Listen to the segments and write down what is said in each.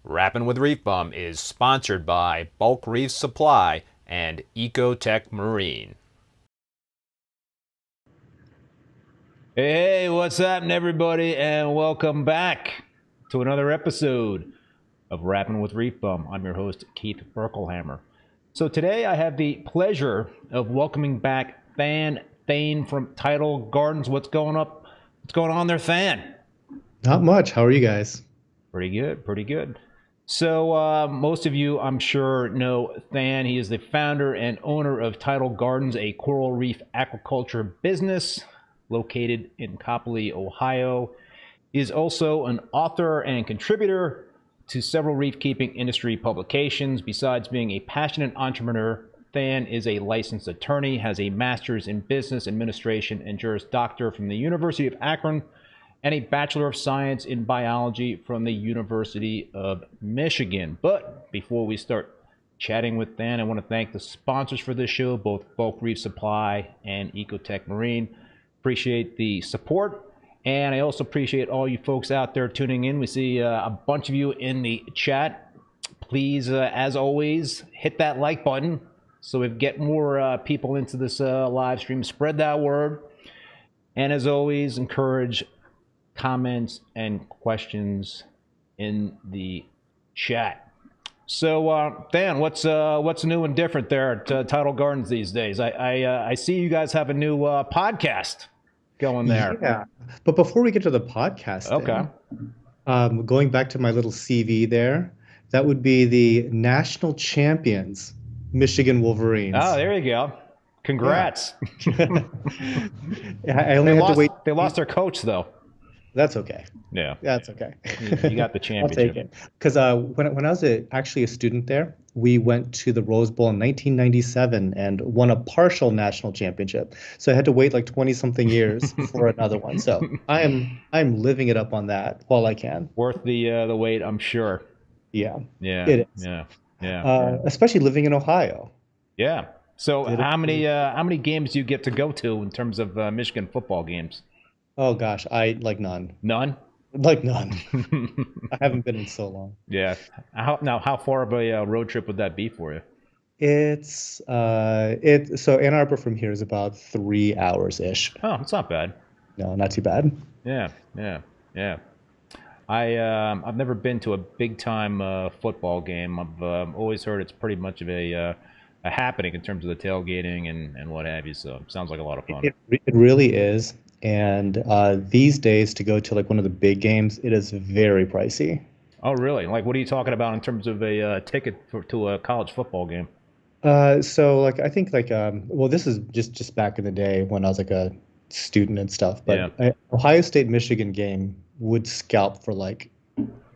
Rappin' with ReefBum is sponsored by Bulk Reef Supply and Ecotech Marine. Hey, what's happening, everybody, and welcome back to another episode of Rappin' with ReefBum. I'm your host, Keith Berkelhamer. So today I have the pleasure of welcoming back Than Thein from Tidal Gardens. What's going on there, Than? Not much. How are you guys? Pretty good, pretty good. So most of you, I'm sure, know Than. He is the founder and owner of Tidal Gardens, a coral reef aquaculture business located in Copley, Ohio. He is also an author and contributor to several reef keeping industry publications. Besides being a passionate entrepreneur, Than is a licensed attorney, has a master's in business administration and Juris Doctor from the University of Akron, and a Bachelor of Science in Biology from the University of Michigan. But before we start chatting with Than, I want to thank the sponsors for this show, both Bulk Reef Supply and Ecotech Marine. Appreciate the support, and I also appreciate all you folks out there tuning in. We see a bunch of you in the chat. Please, as always, hit that like button so we get more people into this live stream. Spread that word. And as always, encourage comments and questions in the chat. So, Than, what's new and different there at Tidal Gardens these days? I see you guys have a new podcast going there. Yeah, but before we get to the podcast, Okay. Going back to my little CV there, that would be the national champions, Michigan Wolverines. Oh, there you go. Congrats. Yeah. I only had to wait. They lost their coach, though. That's okay. Yeah. That's okay. You got the championship. I'll take it. Because when I was actually a student there, we went to the Rose Bowl in 1997 and won a partial national championship. So I had to wait like 20-something years for another one. So I'm living it up on that while I can. Worth the wait, I'm sure. Yeah. Yeah. It is. Yeah. Especially living in Ohio. Yeah. So how many games do you get to go to in terms of Michigan football games? Oh gosh, I like none. None? Like none. I haven't been in so long. Yeah. How far of a road trip would that be for you? So Ann Arbor from here is about 3 hours ish. Oh, it's not bad. No, not too bad. Yeah. I've never been to a big time football game. I've always heard it's pretty much of a happening in terms of the tailgating and what have you. So it sounds like a lot of fun. It really is. And these days, to go to like one of the big games, it is very pricey. Oh, really? Like, what are you talking about in terms of a ticket to a college football game? So like I think like well, this is just back in the day when I was like a student and stuff. But Yeah. Ohio State Michigan game would scalp for like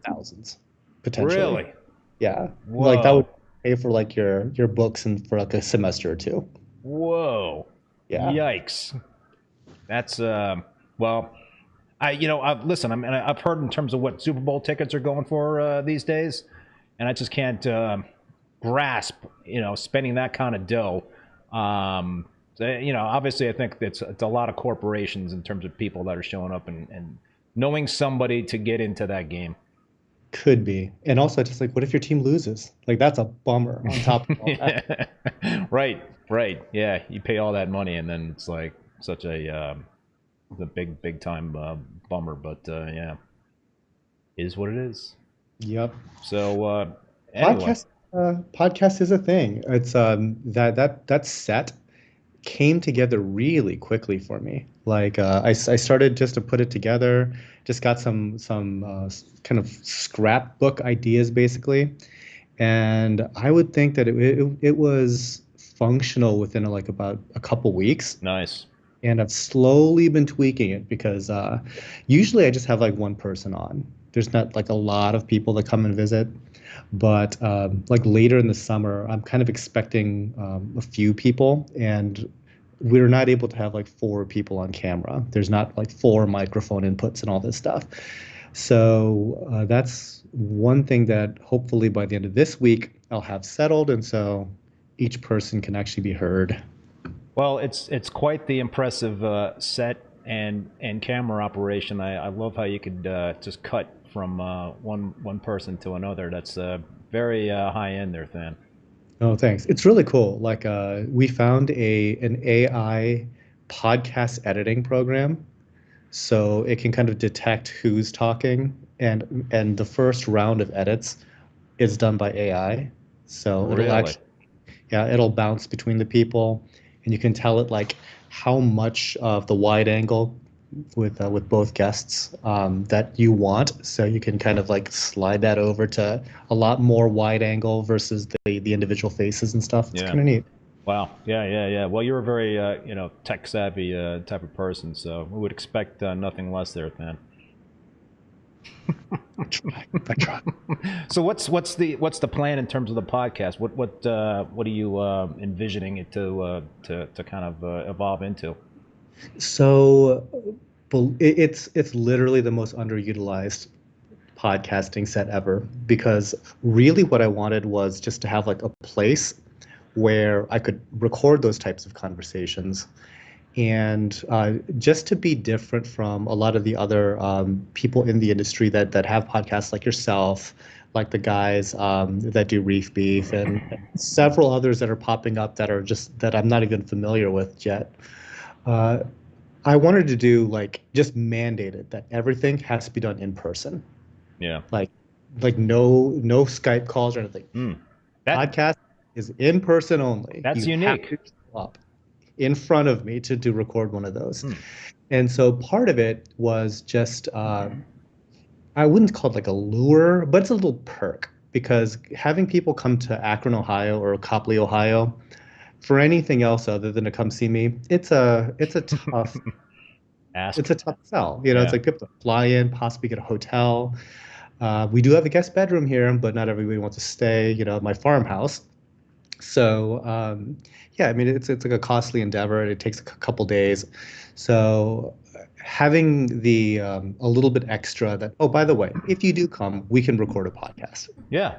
thousands potentially. Really? Yeah. Whoa. Like that would pay for like your books and for like a semester or two. Whoa. Yeah. Yikes. That's well, listen. I mean, I've heard in terms of what Super Bowl tickets are going for these days, and I just can't grasp, spending that kind of dough. Obviously, I think it's a lot of corporations in terms of people that are showing up and knowing somebody to get into that game. Could be. And also just like, what if your team loses? Like that's a bummer on top of all that. Right. Yeah, you pay all that money, and then it's like such a the big time bummer. But yeah, is what it is. Yep. So anyway. Podcast is a thing. It's that set came together really quickly for me. Like I started just to put it together, just got some kind of scrapbook ideas basically, and I would think that it was functional within like about a couple weeks. Nice. And I've slowly been tweaking it because usually I just have like one person on. There's not like a lot of people that come and visit. But like later in the summer, I'm kind of expecting a few people, and we're not able to have like 4 people on camera. There's not like 4 microphone inputs and all this stuff. So that's one thing that hopefully by the end of this week, I'll have settled. And so each person can actually be heard. Well, it's quite the impressive set and camera operation. I love how you could just cut from one person to another. That's very high end there, Than. Oh, thanks. It's really cool. Like, we found an AI podcast editing program, so it can kind of detect who's talking, and the first round of edits is done by AI. So it'll Really? actually, yeah, it'll bounce between the people, and you can tell it like how much of the wide angle with both guests that you want. So you can kind of like slide that over to a lot more wide angle versus the individual faces and stuff. It's Yeah. kind of neat. Wow. Yeah. Well, you're a very tech savvy type of person, so we would expect nothing less there, Than. I try. So what's the plan in terms of the podcast? What are you envisioning it to kind of evolve into? So it's literally the most underutilized podcasting set ever, because really what I wanted was just to have like a place where I could record those types of conversations, and just to be different from a lot of the other people in the industry that have podcasts like yourself, like the guys that do Reef Beef, and several others that are popping up that I'm not even familiar with yet. Uh, I wanted to do like just mandate it that everything has to be done in person. Yeah. Like no Skype calls or anything. That Podcast is in person only. that's You have unique. to show up in front of me to record one of those. And so part of it was just I wouldn't call it like a lure, but it's a little perk, because having people come to Akron, Ohio or Copley, Ohio for anything else other than to come see me, it's a tough Ask. it's a tough sell. You know, Yeah. it's like people to fly in, possibly get a hotel. We do have a guest bedroom here, but not everybody wants to stay, at my farmhouse. So yeah, I mean, it's like a costly endeavor. It takes a couple days. So having the a little bit extra that, oh, by the way, if you do come, we can record a podcast Yeah.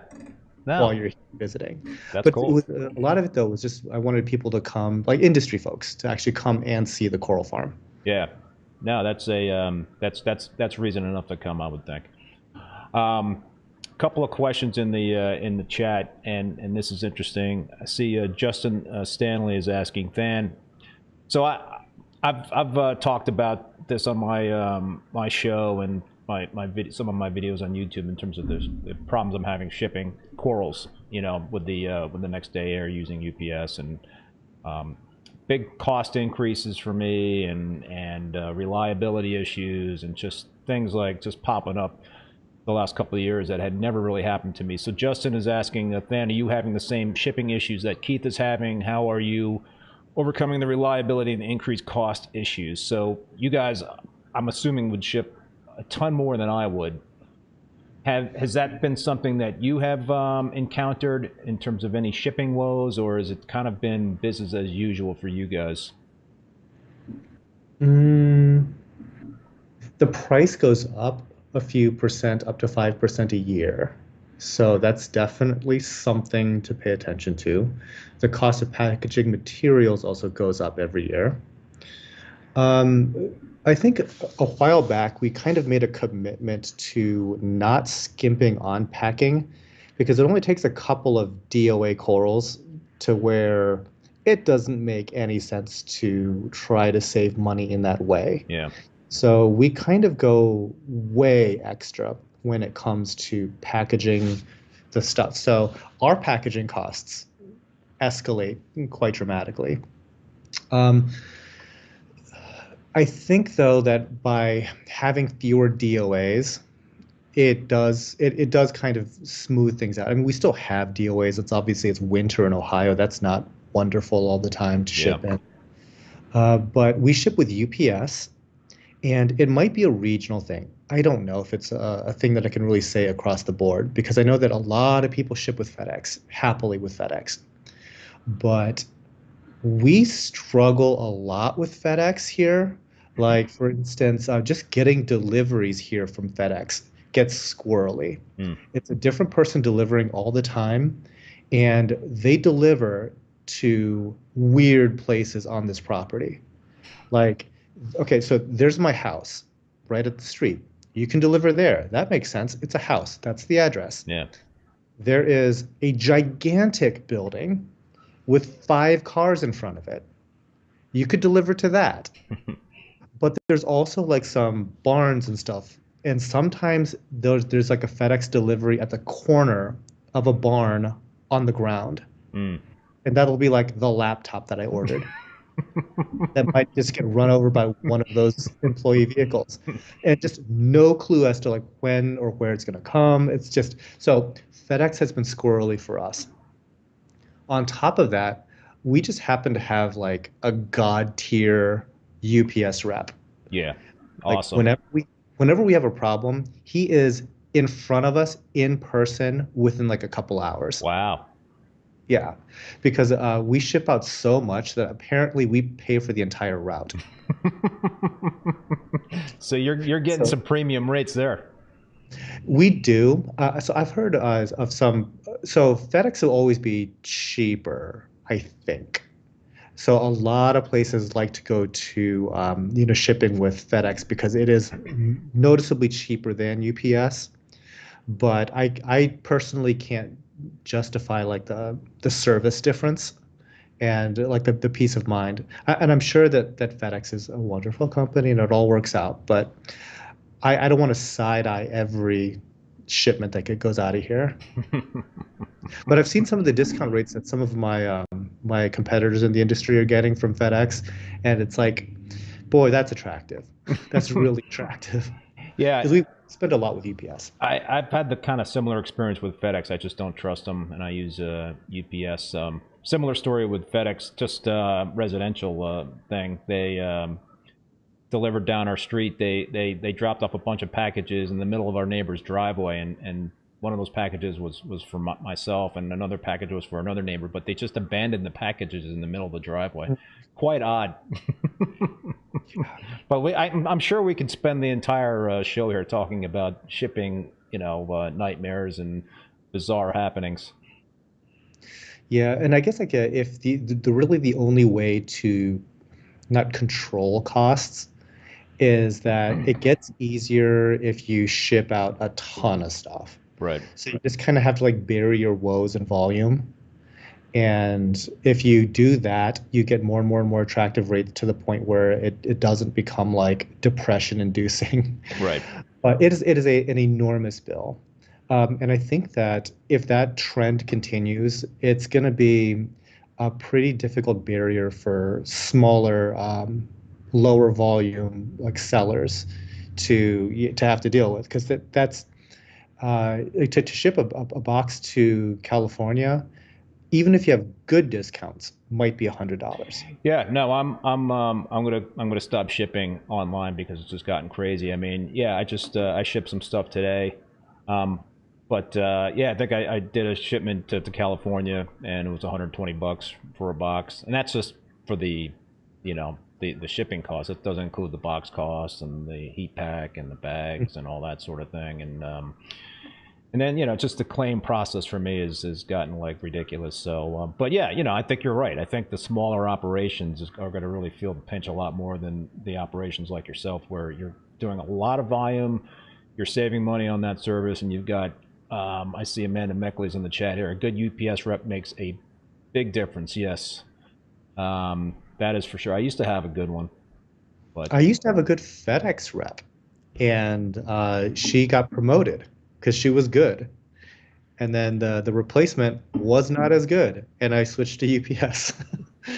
while No. you're visiting. That's But cool. a lot of it though was just I wanted people to come, like industry folks, to actually come and see the coral farm. Yeah. No, that's that's reason enough to come, I would think. Couple of questions in the chat, and this is interesting. I see Justin Stanley is asking, Than. So I've talked about this on my show and some of my videos on YouTube in terms of the problems I'm having shipping corals, with the next day air using UPS, and big cost increases for me, and reliability issues, and just things like just popping up the last couple of years that had never really happened to me. So Justin is asking, Than, are you having the same shipping issues that Keith is having? How are you overcoming the reliability and the increased cost issues? So you guys, I'm assuming, would ship a ton more than I would. Has that been something that you have encountered in terms of any shipping woes, or has it kind of been business as usual for you guys? The price goes up a few percent, up to 5% a year. So that's definitely something to pay attention to. The cost of packaging materials also goes up every year. I think a while back we kind of made a commitment to not skimping on packing, because it only takes a couple of DOA corals to where it doesn't make any sense to try to save money in that way. Yeah. So we kind of go way extra when it comes to packaging the stuff. So our packaging costs escalate quite dramatically. I think though that by having fewer DOAs, it does kind of smooth things out. I mean, we still have DOAs. It's winter in Ohio. That's not wonderful all the time to ship in. But we ship with UPS. And it might be a regional thing. I don't know if it's a thing that I can really say across the board, because I know that a lot of people ship with FedEx, happily with FedEx. But we struggle a lot with FedEx here. Like, for instance, just getting deliveries here from FedEx gets squirrely. It's a different person delivering all the time, and they deliver to weird places on this property. Like, okay, so there's my house right at the street. You can deliver there. That makes sense. It's a house. That's the address. Yeah. There is a gigantic building with 5 cars in front of it. You could deliver to that. But there's also like some barns and stuff. And sometimes there's like a FedEx delivery at the corner of a barn on the ground. Mm. And that'll be like the laptop that I ordered. That might just get run over by one of those employee vehicles. And just no clue as to like when or where it's going to come. It's just so FedEx has been squirrely for us. On top of that, we just happen to have like a god tier UPS rep. Yeah. Like Awesome. whenever we have a problem, he is in front of us in person within like a couple hours. Wow. Yeah, because we ship out so much that apparently we pay for the entire route. So you're getting some premium rates there. We do. So I've heard of some. So FedEx will always be cheaper, I think. So a lot of places like to go to shipping with FedEx because it is noticeably cheaper than UPS. But I personally can't justify like the service difference and like the peace of mind. And I'm sure that FedEx is a wonderful company and it all works out, but I don't want to side eye every shipment that goes out of here. But I've seen some of the discount rates that some of my competitors in the industry are getting from FedEx, and it's like, boy, that's attractive. That's really attractive. Yeah. Because we spend a lot with UPS. I've had the kind of similar experience with FedEx. I just don't trust them, and I use UPS. Similar story with FedEx, just residential thing. They delivered down our street. They dropped off a bunch of packages in the middle of our neighbor's driveway, and one of those packages was for myself, and another package was for another neighbor. But they just abandoned the packages in the middle of the driveway. Quite odd. But I'm sure we could spend the entire show here talking about shipping, nightmares and bizarre happenings. Yeah, and I guess like if the really the only way to not control costs is that it gets easier if you ship out a ton of stuff. Right. So you just kind of have to like bury your woes in volume. And if you do that, you get more and more and more attractive rates to the point where it doesn't become like depression inducing. Right. But it is an enormous bill. And I think that if that trend continues, it's going to be a pretty difficult barrier for smaller, lower volume like sellers to have to deal with, because that's to ship a box to California, even if you have good discounts, might be $100. Yeah, no, I'm gonna stop shipping online because it's just gotten crazy. I mean, yeah, I shipped some stuff today, but yeah, I think I did a shipment to California, and it was $120 for a box, and that's just for the shipping cost. It doesn't include the box costs and the heat pack and the bags and all that sort of thing, and then, just the claim process for me has gotten like ridiculous. So, but yeah, I think you're right. I think the smaller operations are going to really feel the pinch a lot more than the operations like yourself, where you're doing a lot of volume, you're saving money on that service, and you've got, I see Amanda Meckley's in the chat here. A good UPS rep makes a big difference. Yes, that is for sure. I used to have a good one, but I used to have a good FedEx rep, and she got promoted because she was good, and then the replacement was not as good, and I switched to UPS.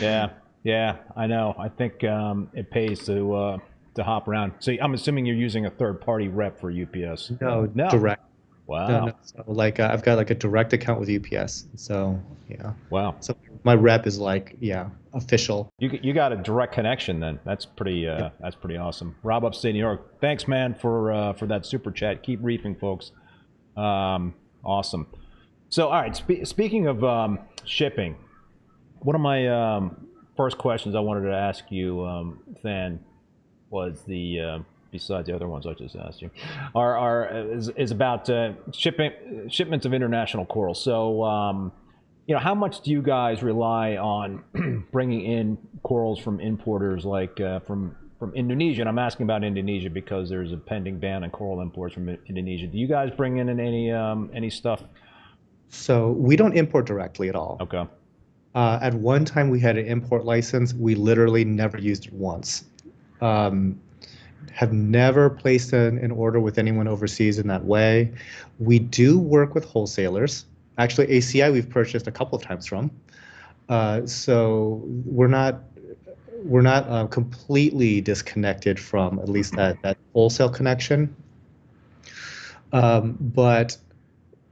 yeah, I know. I think it pays to hop around. So I'm assuming you're using a third-party rep for UPS. No, No. direct. Wow. No. So like I've got like a direct account with UPS, so yeah. Wow. So my rep is like official. You got a direct connection then. That's pretty awesome. Rob, upstate New York. Thanks, man, for that super chat. Keep reefing, folks. Awesome. So, all right. Speaking of shipping, one of my first questions I wanted to ask you, Than, was besides the other ones I just asked you, is about shipments of international coral. So, how much do you guys rely on bringing in corals from importers like from Indonesia, and I'm asking about Indonesia because there's a pending ban on coral imports from Indonesia. Do you guys bring in any stuff? So we don't import directly at all. Okay. At one time, we had an import license. We literally never used it once. Have never placed an order with anyone overseas in that way. We do work with wholesalers. Actually, ACI we've purchased a couple of times from. So we're not completely disconnected from at least that wholesale connection. But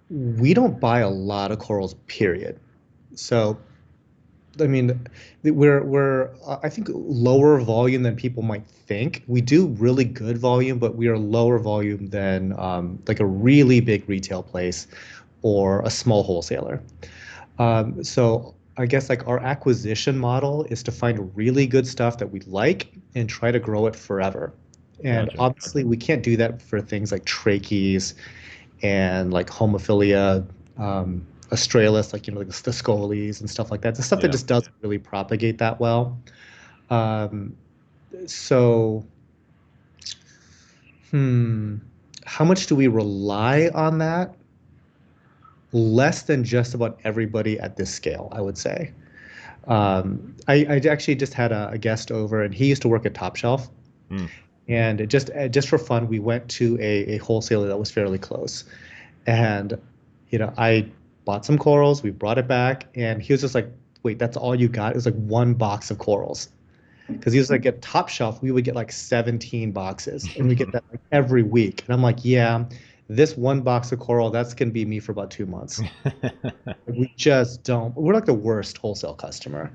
we don't buy a lot of corals, period. So, I mean, we're I think lower volume than people might think. We do really good volume, but we are lower volume than like a really big retail place or a small wholesaler. So I guess like our acquisition model is to find really good stuff that we like and try to grow it forever. And Gotcha. obviously we can't do that for things like trachees and like homophilia, Australis, like, like the scolies and stuff like that. The stuff that just doesn't really propagate that well. So, how much do we rely on that? Less than just about everybody at this scale, I would say. I actually just had a guest over, and he used to work at Top Shelf. And just for fun, we went to a wholesaler that was fairly close. And, I bought some corals, we brought it back, and he was just like, wait, that's all you got? It was like one box of corals. Because he was like, at Top Shelf, we would get like 17 boxes, and we get that like every week. And I'm like, yeah, this one box of coral, that's going to be me for about 2 months. We just don't. We're like the worst wholesale customer.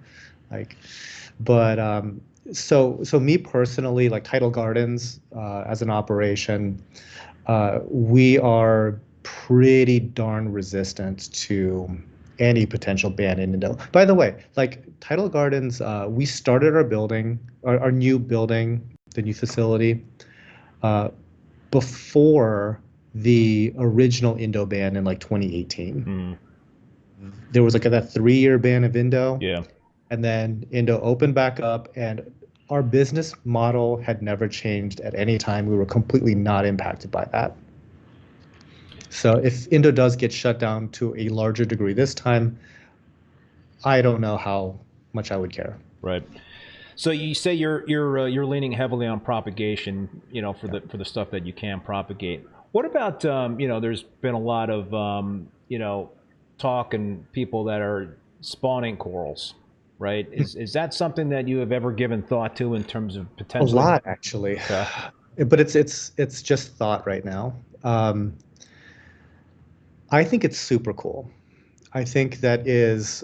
So me personally, like Tidal Gardens, as an operation, we are pretty darn resistant to any potential ban in Indo. By the way, like Tidal Gardens, we started our new building, the new facility, before the original Indo ban in like 2018. There was like that 3-year ban of Indo. Yeah. And then Indo opened back up, and our business model had never changed at any time. We were completely not impacted by that. So if Indo does get shut down to a larger degree this time, I don't know how much I would care. Right. So you say you're leaning heavily on propagation, for the stuff that you can propagate. What about there's been a lot of talk and people that are spawning corals, right? Is that something that you have ever given thought to in terms of potential? A lot, actually. Okay. But it's just thought right now. I think it's super cool. I think that is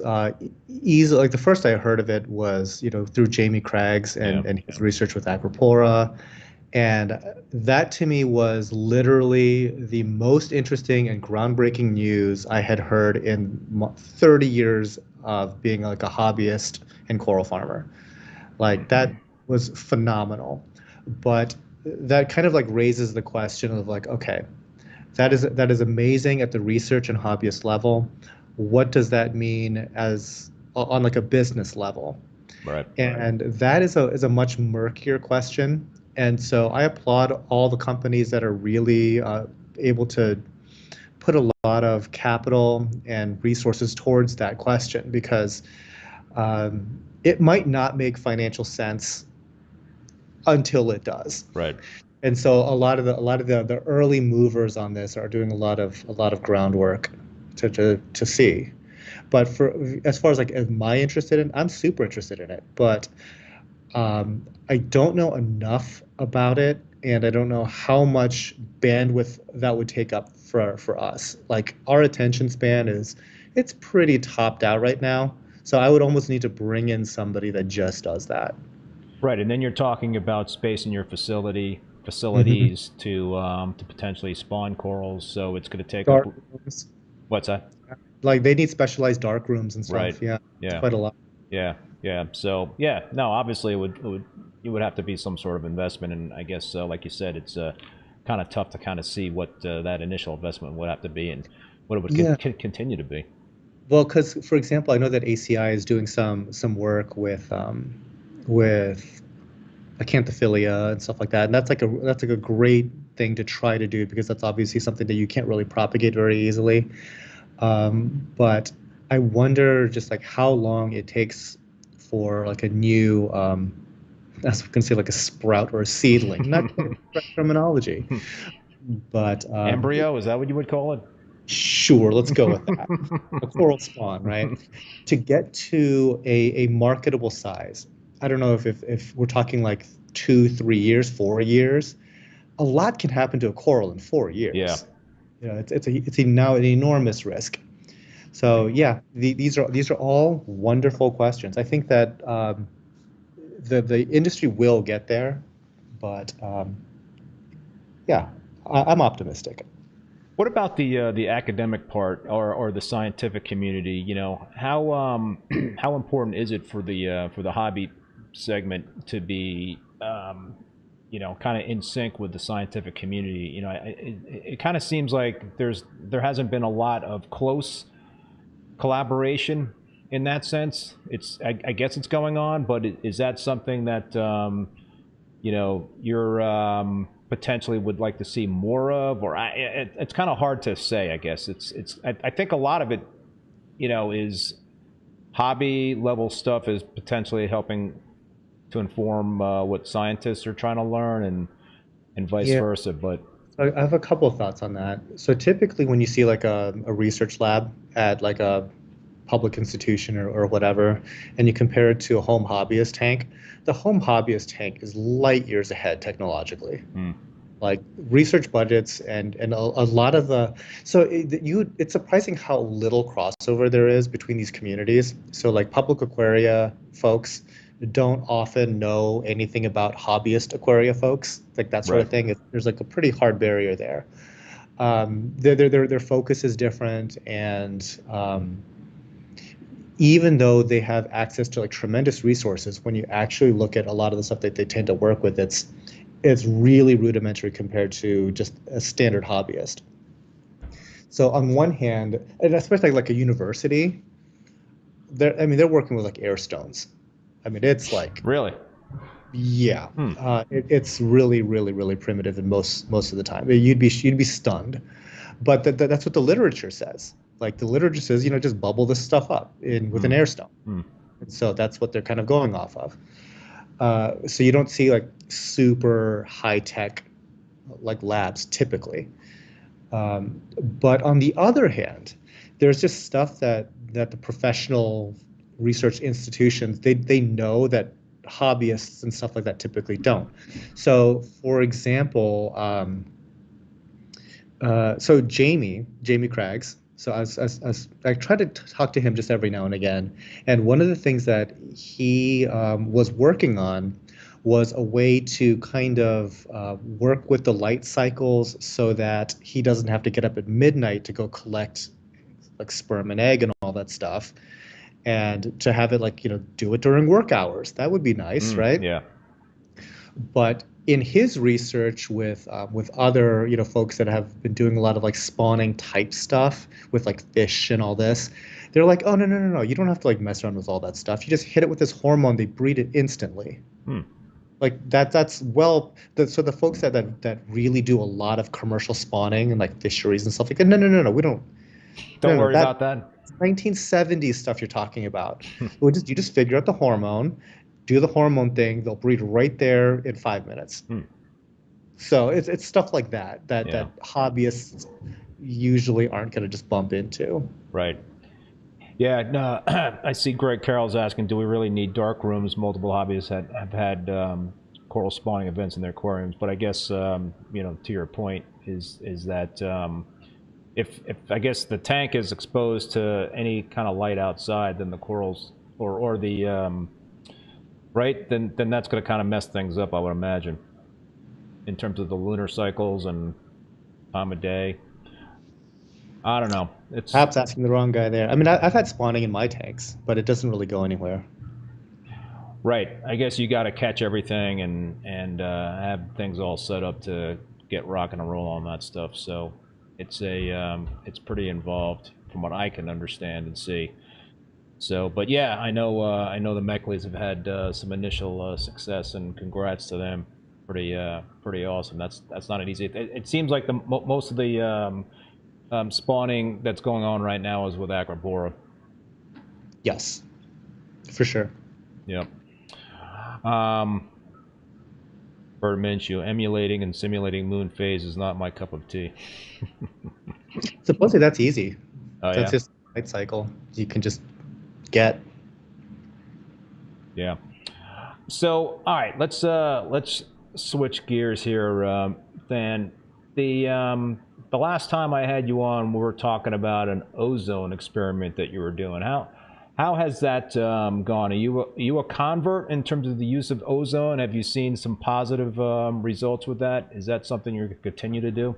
easy. Like the first I heard of it was, through Jamie Craig's and his research with Acropora. And that to me was literally the most interesting and groundbreaking news I had heard in 30 years of being like a hobbyist and coral farmer. Like that was phenomenal. But that kind of like raises the question of like, okay, that is amazing at the research and hobbyist level. What does that mean as on like a business level? Right. And that is a much murkier question. And so I applaud all the companies that are really able to put a lot of capital and resources towards that question, because it might not make financial sense until it does. Right. And so a lot of the early movers on this are doing a lot of groundwork to see. But as far as like, am I interested in? I'm super interested in it, but I don't know enough about it, and I don't know how much bandwidth that would take up for us. Like our attention span it's pretty topped out right now. So I would almost need to bring in somebody that just does that. Right, and then you're talking about space in your facilities to potentially spawn corals. So it's going to take dark up. Rooms. What's that? Like they need specialized dark rooms and stuff. Right. Yeah. Yeah. It's quite a lot. Yeah. Yeah. So yeah, no, obviously it would have to be some sort of investment, and I guess like you said, it's kind of tough to kind of see what that initial investment would have to be and what it would continue to be. Well, because for example, I know that ACI is doing some work with acanthophilia and stuff like that. And that's like a great thing to try to do because that's obviously something that you can't really propagate very easily. But I wonder just like how long it takes for like a new, as we can say, like a sprout or a seedling, not the correct terminology, but Embryo, is that what you would call it? sure, let's go with that. A coral spawn, right? To get to a marketable size. I don't know if we're talking like 2, 3 years, 4 years. A lot can happen to a coral in 4 years. Yeah. You know, it's now an enormous risk. So yeah, these are all wonderful questions. I think that the industry will get there, but yeah, I'm optimistic. What about the academic part or the scientific community? You know, how how important is it for the hobby segment to be you know, kind of in sync with the scientific community? You know, it kind of seems like there hasn't been a lot of close collaboration in that sense. I guess it's going on, but is that something that you know, you're potentially would like to see more of, or it's kind of hard to say. I guess I think a lot of it, you know, is hobby level stuff is potentially helping to inform what scientists are trying to learn, and vice Yeah, versa. But I have a couple of thoughts on that. So typically, when you see like a research lab at like a public institution or whatever, and you compare it to a home hobbyist tank, the home hobbyist tank is light years ahead technologically. mm, Like research budgets and a lot of the so it's surprising how little crossover there is between these communities. So like public aquaria folks don't often know anything about hobbyist aquaria folks, like that sort right, of thing. There's like a pretty hard barrier there. Their focus is different, and even though they have access to like tremendous resources, when you actually look at a lot of the stuff that they tend to work with, it's really rudimentary compared to just a standard hobbyist. So on one hand, and especially like a university, they're working with like air stones. I mean, it's like really, yeah, hmm. it's really, really, really primitive in most of the time. You'd be stunned, but that's what the literature says. Like the literature says, you know, just bubble this stuff up in with Hmm. an air stone. Hmm. And so that's what they're kind of going off of. So you don't see like super high tech like labs typically. But on the other hand, there's just stuff that the professional research institutions they know that hobbyists and stuff like that typically don't. So, for example, so Jamie Craggs. So as I try to talk to him just every now and again, and one of the things that he was working on was a way to kind of work with the light cycles so that he doesn't have to get up at midnight to go collect like sperm and egg and all that stuff, and to have it like do it during work hours. That would be nice, Mm, right? yeah. But in his research with other folks that have been doing a lot of like spawning type stuff with like fish and all this, they're like, oh no, you don't have to like mess around with all that stuff. You just hit it with this hormone, they breed it instantly. Hmm. Like so the folks that really do a lot of commercial spawning and like fisheries and stuff like that, no, we don't. Don't No, worry that about that. 1970s stuff you're talking about. You just figure out the hormone, do the hormone thing, they'll breed right there in 5 minutes. Hmm. So it's stuff like that Yeah. that hobbyists usually aren't going to just bump into. Right. Yeah. No, I see Greg Carroll's asking, do we really need dark rooms? Multiple hobbyists have had coral spawning events in their aquariums, but I guess to your point is that if I guess the tank is exposed to any kind of light outside, then the corals or the right, then that's going to kind of mess things up, I would imagine, in terms of the lunar cycles and time of day. I don't know. It's Perhaps asking the wrong guy there. I mean, I've had spawning in my tanks, but it doesn't really go anywhere. right. I guess you got to catch everything and have things all set up to get rocking and roll on that stuff. So it's pretty involved from what I can understand and see. So, but yeah, I know the Mechleys have had some initial success, and congrats to them. Pretty awesome. That's not an easy. It seems like most of the spawning that's going on right now is with Acrobora. Yes, for sure. Yep. Bird Minshew, emulating and simulating moon phase is not my cup of tea. Supposedly that's easy. Oh, That's yeah? just light cycle. You can just get. Yeah. So, all right, let's switch gears here, Than. The last time I had you on, we were talking about an ozone experiment that you were doing. How has that gone? Are you a convert in terms of the use of ozone? Have you seen some positive results with that? Is that something you're going to continue to do?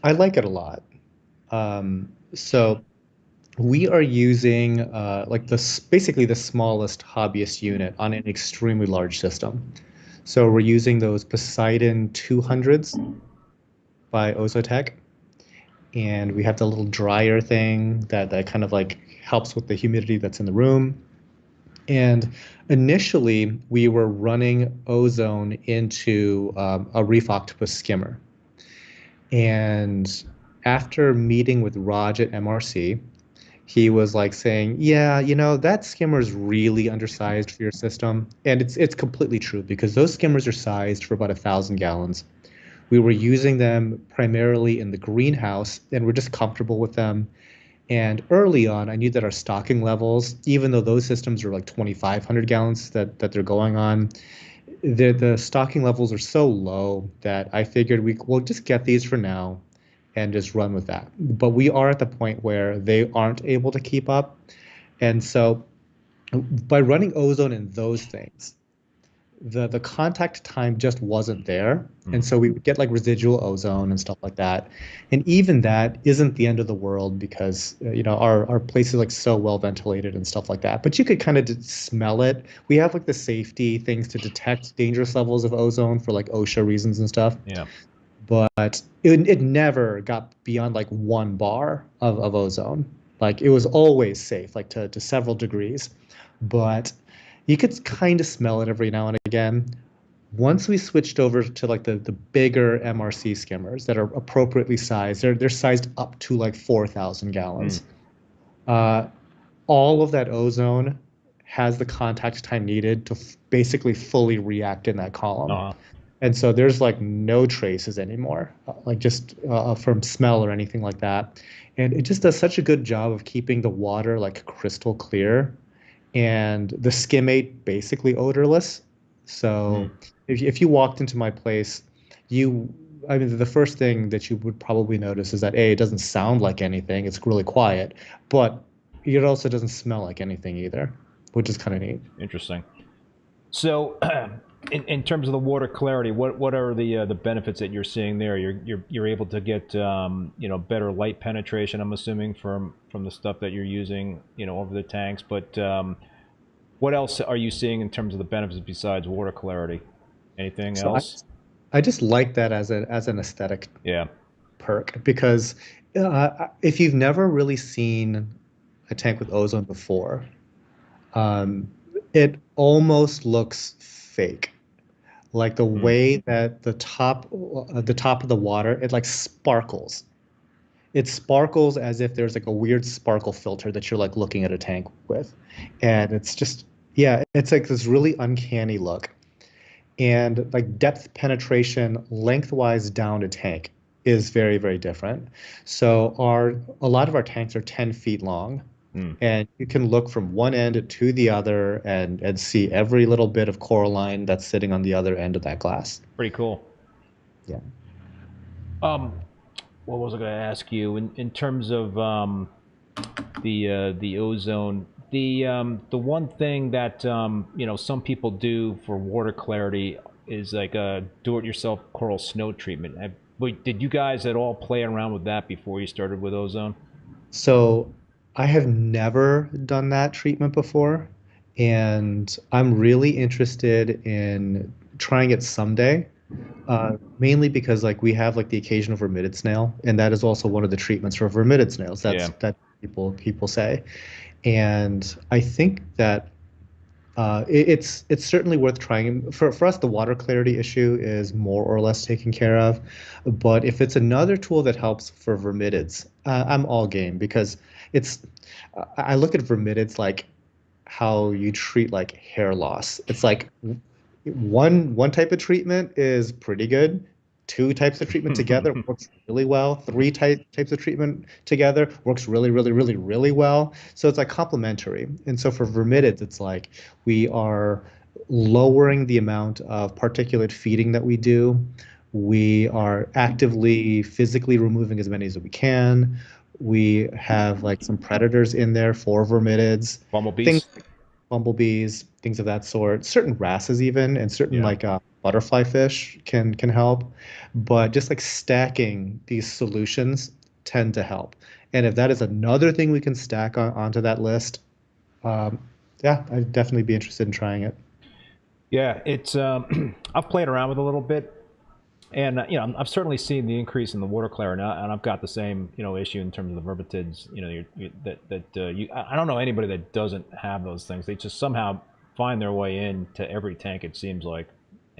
I like it a lot. So we are using like basically the smallest hobbyist unit on an extremely large system. So we're using those Poseidon 200s by Ozotech, and we have the little dryer thing that kind of like helps with the humidity that's in the room. And initially, we were running ozone into a reef octopus skimmer. And after meeting with Raj at MRC, he was like saying, "Yeah, that skimmer's really undersized for your system." And it's completely true because those skimmers are sized for about 1,000 gallons. We were using them primarily in the greenhouse, and we're just comfortable with them. And early on, I knew that our stocking levels, even though those systems are like 2,500 gallons that they're going on, the stocking levels are so low that I figured we'll just get these for now and just run with that. But we are at the point where they aren't able to keep up. And so by running ozone in those things, the contact time just wasn't there. And so we would get like residual ozone and stuff like that. And even that isn't the end of the world because our place is like so well ventilated and stuff like that. But you could kind of smell it. We have like the safety things to detect dangerous levels of ozone for like OSHA reasons and stuff. Yeah. But it never got beyond like 1 bar of ozone. Like it was always safe, like to several degrees. But you could kind of smell it every now and again. Once we switched over to like the bigger MRC skimmers that are appropriately sized, they're sized up to like 4,000 gallons. All of that ozone has the contact time needed to basically fully react in that column. And so there's like no traces anymore, like just from smell or anything like that. And it just does such a good job of keeping the water like crystal clear and the skimmate basically odorless. So if you walked into my place, I mean, the first thing that you would probably notice is that A, it doesn't sound like anything, it's really quiet, but it also doesn't smell like anything either, which is kind of neat. Interesting. So, in terms of the water clarity, what are the benefits that you're seeing there? You're able to get better light penetration, I'm assuming, from the stuff that you're using over the tanks. But what else are you seeing in terms of the benefits besides water clarity? Anything else? I just like that as an aesthetic Yeah. perk because if you've never really seen a tank with ozone before, it almost looks fake. Like the way that the top of the water, it like sparkles. It sparkles as if there's like a weird sparkle filter that you're like looking at a tank with. And it's just, yeah, it's like this really uncanny look. And like depth penetration lengthwise down a tank is very, very different. So a lot of our tanks are 10 feet long. And you can look from one end to the other and see every little bit of coralline that's sitting on the other end of that glass. Pretty cool. Yeah. What was I going to ask you in terms of the ozone? The one thing that some people do for water clarity is like a do-it-yourself coral snow treatment. Did you guys at all play around with that before you started with ozone? So I have never done that treatment before, and I'm really interested in trying it someday. Mainly because like we have like the occasional vermetid snail, and that is also one of the treatments for vermetid snails. That people say. And I think that it's certainly worth trying. For us, the water clarity issue is more or less taken care of. But if it's another tool that helps for vermitids, I'm all game because it's. I look at vermitids like how you treat like hair loss. It's like one type of treatment is pretty good. Two types of treatment together works really well. Three types of treatment together works really, really, really, really well. So it's like complementary. And so for vermitids, it's like we are lowering the amount of particulate feeding that we do. We are actively physically removing as many as we can. We have like some predators in there for vermitids. Bumblebees. Bumblebees, things of that sort. Certain wrasses even, and certain Yeah. like butterfly fish can help. But just like stacking these solutions tend to help. And if that is another thing we can stack onto that list, yeah, I'd definitely be interested in trying it. Yeah, it's I've played around with it a little bit, and I've certainly seen the increase in the water clarity, and I've got the same issue in terms of the vermitids. I don't know anybody that doesn't have those things. They just somehow find their way into every tank. It seems like,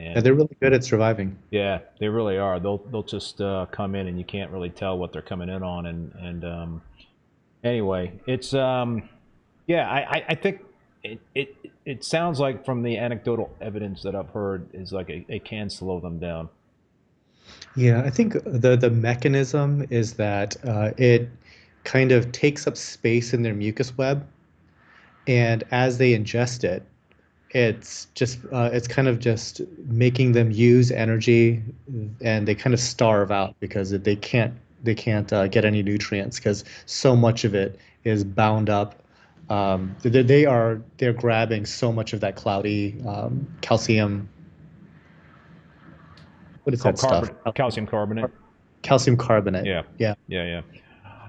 Yeah, and they're really good at surviving. yeah, they really are. They'll just come in, and you can't really tell what they're coming in on. And anyway, it's yeah, I think it sounds like from the anecdotal evidence that I've heard is like it can slow them down. Yeah, I think the mechanism is that it kind of takes up space in their mucus web, and as they ingest it, it's kind of just making them use energy, and they kind of starve out because they can't get any nutrients because so much of it is bound up. They're grabbing so much of that cloudy calcium. What is that stuff? Calcium carbonate. Calcium carbonate. Yeah, Yeah. yeah, yeah.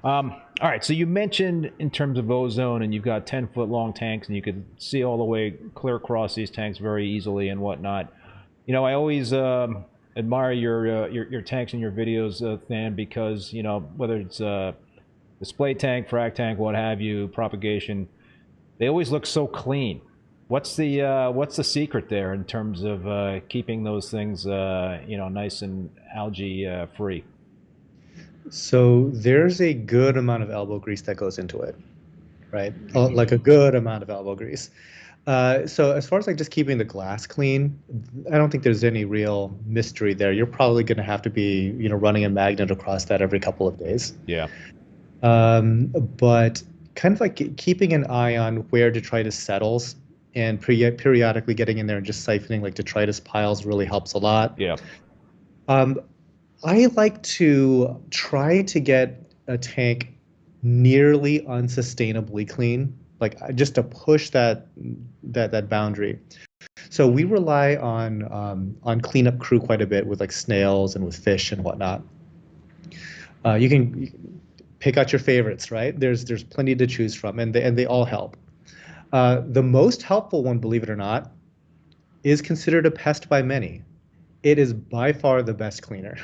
All right, so you mentioned in terms of ozone, and you've got 10-foot long tanks, and you could see all the way clear across these tanks very easily and whatnot. I always admire your tanks and your videos, Than, because whether it's display tank, frag tank, what have you, propagation, they always look so clean. What's the secret there in terms of keeping those things nice and algae free? So there's a good amount of elbow grease that goes into it, right? Like a good amount of elbow grease. So as far as like just keeping the glass clean, I don't think there's any real mystery there. You're probably going to have to be, running a magnet across that every couple of days. Yeah. But kind of like keeping an eye on where detritus settles and periodically getting in there and just siphoning like detritus piles really helps a lot. Yeah. I like to try to get a tank nearly unsustainably clean, like just to push that boundary. So we rely on cleanup crew quite a bit with like snails and with fish and whatnot. You can pick out your favorites, right? There's plenty to choose from, and they all help. The most helpful one, believe it or not, is considered a pest by many. It is by far the best cleaner.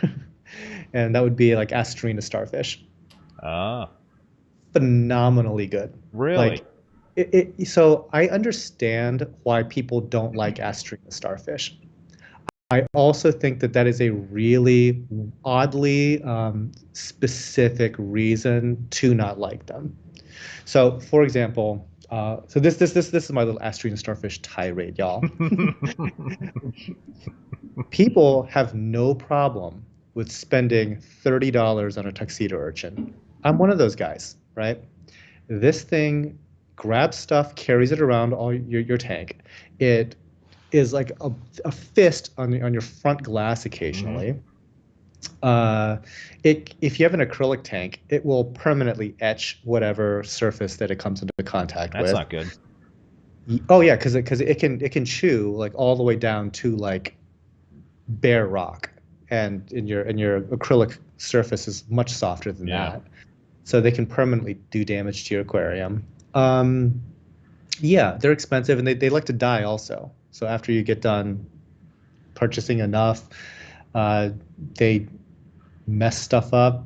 And that would be like Asterina starfish. Ah. Phenomenally good. Really? Like, so I understand why people don't like Asterina starfish. I also think that is a really oddly specific reason to not like them. So, for example, so this is my little Asterina starfish tirade, y'all. People have no problem with spending $30 on a tuxedo urchin. I'm one of those guys, right? This thing grabs stuff, carries it around all your tank. It is like a fist on your front glass occasionally. If you have an acrylic tank, it will permanently etch whatever surface that it comes into contact with. That's not good. Oh yeah, because it can chew like all the way down to like bare rock, and in your acrylic surface is much softer than that, so they can permanently do damage to your aquarium. Yeah, they're expensive, and they like to die also. So after you get done purchasing enough, they mess stuff up,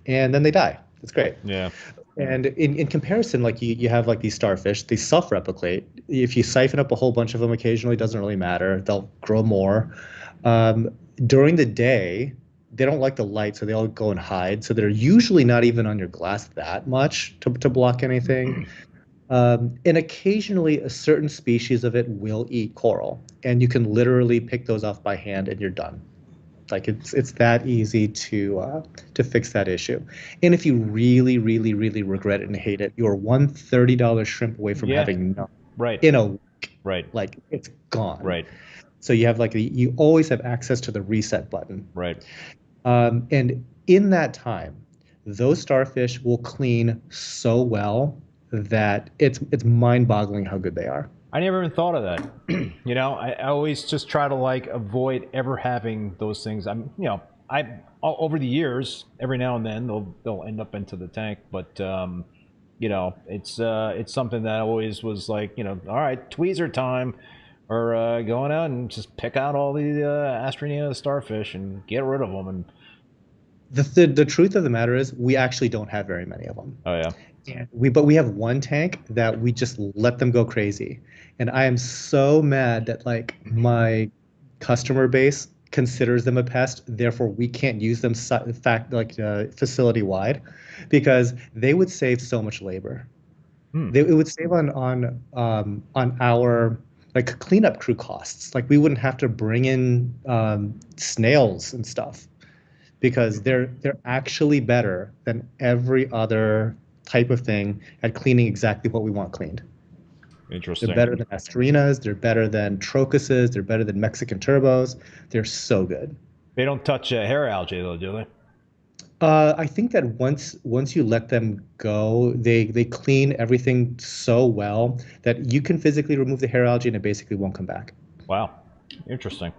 and then they die. It's great. Yeah. And in comparison, like you have like these starfish, they self-replicate. If you siphon up a whole bunch of them occasionally, it doesn't really matter. They'll grow more. Um, During the day, they don't like the light, so they all go and hide. So they're usually not even on your glass that much to block anything. And occasionally, a certain species of it will eat coral, and you can literally pick those off by hand, and you're done. Like it's that easy to fix that issue. And if you really, really, really regret it and hate it, you're one $30 shrimp away from Yeah. having none Right. in a week. Right. Like it's gone. Right. So you have like you always have access to the reset button. Right. And in that time, those starfish will clean so well that it's mind-boggling how good they are. I never even thought of that. You know, I always just try to like avoid ever having those things. Over the years, every now and then they'll end up into the tank, but you know, it's something that always was like, you know, all right, tweezer time, or going out and just pick out all the Astrornina starfish and get rid of them. And the truth of the matter is, we actually don't have very many of them. oh yeah. And but we have one tank that we just let them go crazy. And I am so mad that like my customer base considers them a pest, therefore we can't use them facility wide, because they would save so much labor. It would save on our like cleanup crew costs. Like we wouldn't have to bring in snails and stuff, because they're actually better than every other type of thing at cleaning exactly what we want cleaned. Interesting. They're better than Astrorinas, they're better than Trochuses, they're better than Mexican turbos. They're so good. They don't touch hair algae though, do they? I think that once you let them go, they clean everything so well that you can physically remove the hair algae and it basically won't come back. Wow, interesting.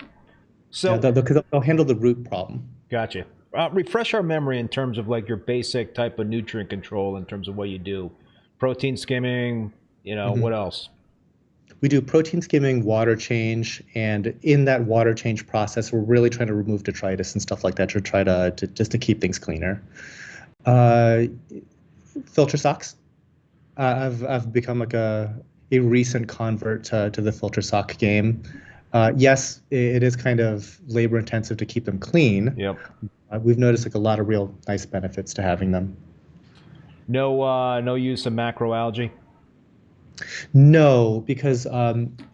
So yeah, they'll handle the root problem. Gotcha. Refresh our memory in terms of like your basic type of nutrient control in terms of what you do. Protein skimming, you know, what else? We do protein skimming, water change, and in that water change process, we're really trying to remove detritus and stuff like that to try to just to keep things cleaner. Filter socks. I've become like a recent convert to the filter sock game. Yes, it is kind of labor intensive to keep them clean. Yep. We've noticed like a lot of real nice benefits to having them. No use of macroalgae? No, because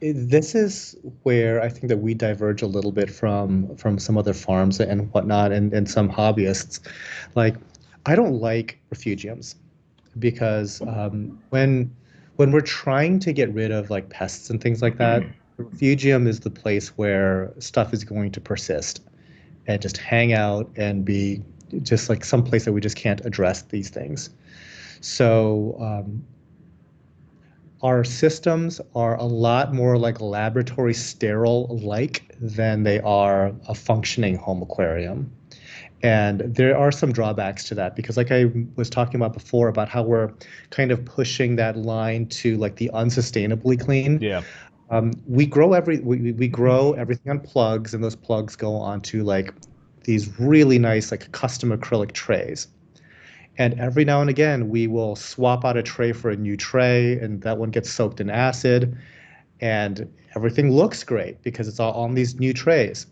this is where I think that we diverge a little bit from some other farms and whatnot, and some hobbyists. Like, I don't like refugiums because when we're trying to get rid of like pests and things like that, the refugium is the place where stuff is going to persist and just hang out and be just like some place that we just can't address these things. So our systems are a lot more like laboratory sterile-like than they are a functioning home aquarium. And there are some drawbacks to that, because like I was talking about before about how we're kind of pushing that line to like the unsustainably clean. Yeah. We grow everything on plugs, and those plugs go onto like these really nice like custom acrylic trays. And every now and again, we will swap out a tray for a new tray, and that one gets soaked in acid, and everything looks great because it's all on these new trays.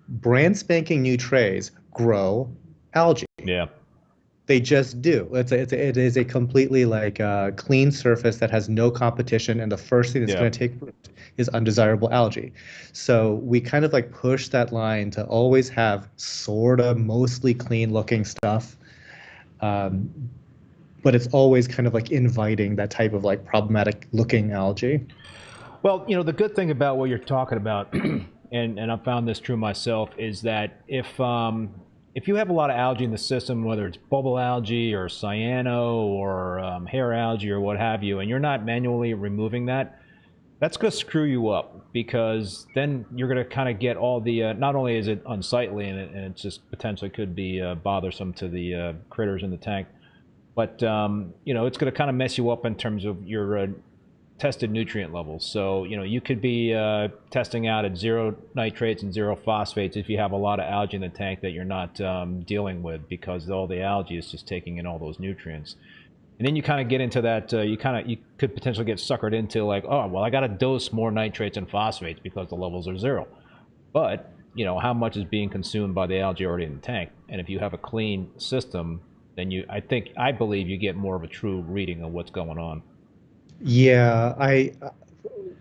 Brand spanking new trays grow algae. Yeah. They just do. It is a completely like clean surface that has no competition, and the first thing that's going to take root is undesirable algae. So we kind of like push that line to always have sort of mostly clean looking stuff. But it's always kind of like inviting that type of like problematic looking algae. Well, you know, the good thing about what you're talking about, and I've found this true myself, is that if you have a lot of algae in the system, whether it's bubble algae or cyano or hair algae or what have you, and you're not manually removing that, that's going to screw you up, because then you're going to kind of get all the, not only is it unsightly and it just potentially could be bothersome to the critters in the tank, but, you know, it's going to kind of mess you up in terms of your tested nutrient levels. So, you know, you could be testing out at 0 nitrates and 0 phosphates if you have a lot of algae in the tank that you're not dealing with, because all the algae is just taking in all those nutrients. And then you kind of get into that, you could potentially get suckered into like, oh, well, I got to dose more nitrates and phosphates because the levels are 0. But, you know, how much is being consumed by the algae already in the tank? And if you have a clean system, then I believe you get more of a true reading of what's going on. Yeah,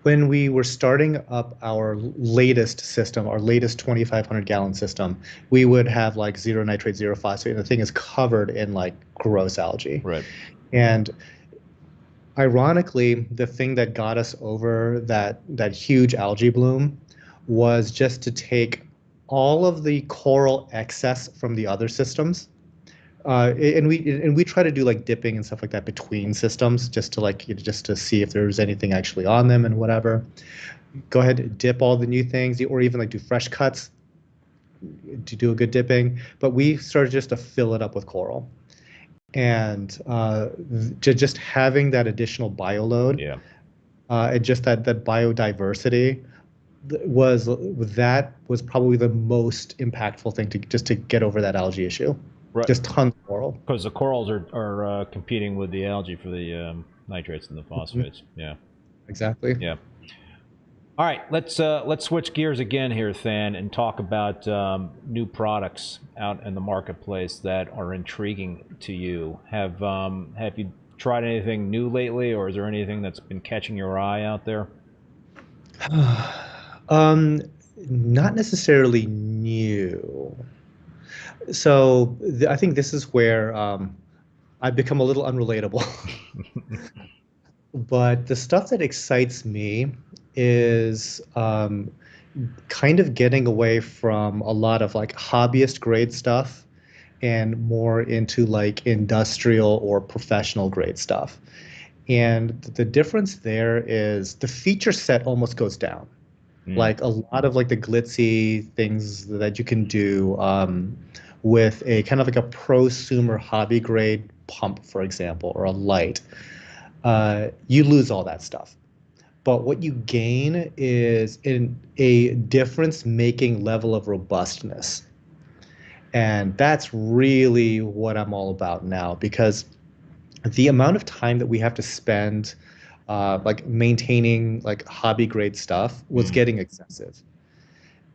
when we were starting up our latest system, our latest 2,500 gallon system, we would have like 0 nitrate, 0 phosphate, and the thing is covered in like gross algae. Right. And ironically, the thing that got us over that huge algae bloom was just to take all of the coral excess from the other systems. And we try to do like dipping and stuff like that between systems, just to just to see if there's anything actually on them and whatever. Go ahead and dip all the new things, or even like do fresh cuts to do a good dipping. But we started just to fill it up with coral. And just having that additional bioload, yeah, and just that biodiversity was probably the most impactful thing to get over that algae issue. right. Just tons of coral. Because the corals are competing with the algae for the nitrates and the phosphates. Mm-hmm. Yeah, exactly. Yeah. All right, let's switch gears again here, Than, and talk about new products out in the marketplace that are intriguing to you. Have you tried anything new lately, or is there anything that's been catching your eye out there? Not necessarily new. So I think this is where I've become a little unrelatable. But the stuff that excites me is kind of getting away from a lot of like hobbyist grade stuff and more into like industrial or professional grade stuff. And the difference there is the feature set almost goes down. Like a lot of like the glitzy things that you can do with a kind of like a prosumer hobby grade pump, for example, or a light, you lose all that stuff. But what you gain is a difference-making level of robustness. And that's really what I'm all about now, because the amount of time that we have to spend like maintaining like hobby grade stuff was getting excessive.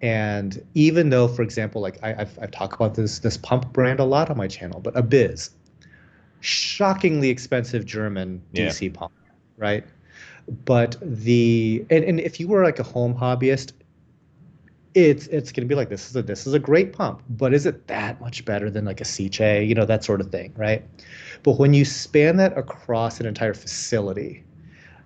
And even though, for example, like I've talked about this pump brand a lot on my channel, but Abyss, shockingly expensive German DC pump, right? But and if you were like a home hobbyist, it's gonna be like, this is a great pump, but is it that much better than like a Sicce, you know, that sort of thing, right? But when you span that across an entire facility,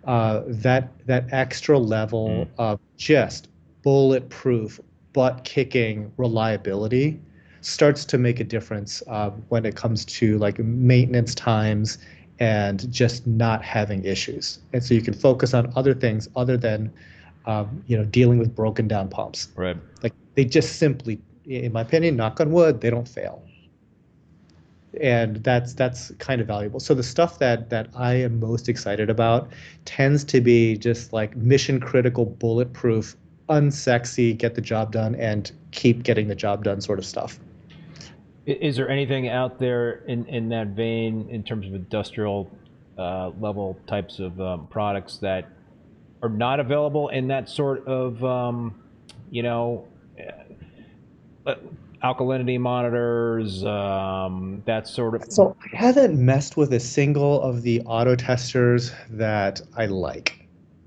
that extra level of just bulletproof, butt-kicking reliability starts to make a difference when it comes to like maintenance times and just not having issues. And so you can focus on other things other than dealing with broken down pumps. Right. Like they just simply, in my opinion, knock on wood, they don't fail. And that's kind of valuable. So the stuff that I am most excited about tends to be just like mission critical, bulletproof, unsexy, get the job done and keep getting the job done sort of stuff. Is there anything out there in that vein in terms of industrial level types of products that are not available in that sort of, alkalinity monitors, that sort of? So I haven't messed with a single of the auto testers that I like.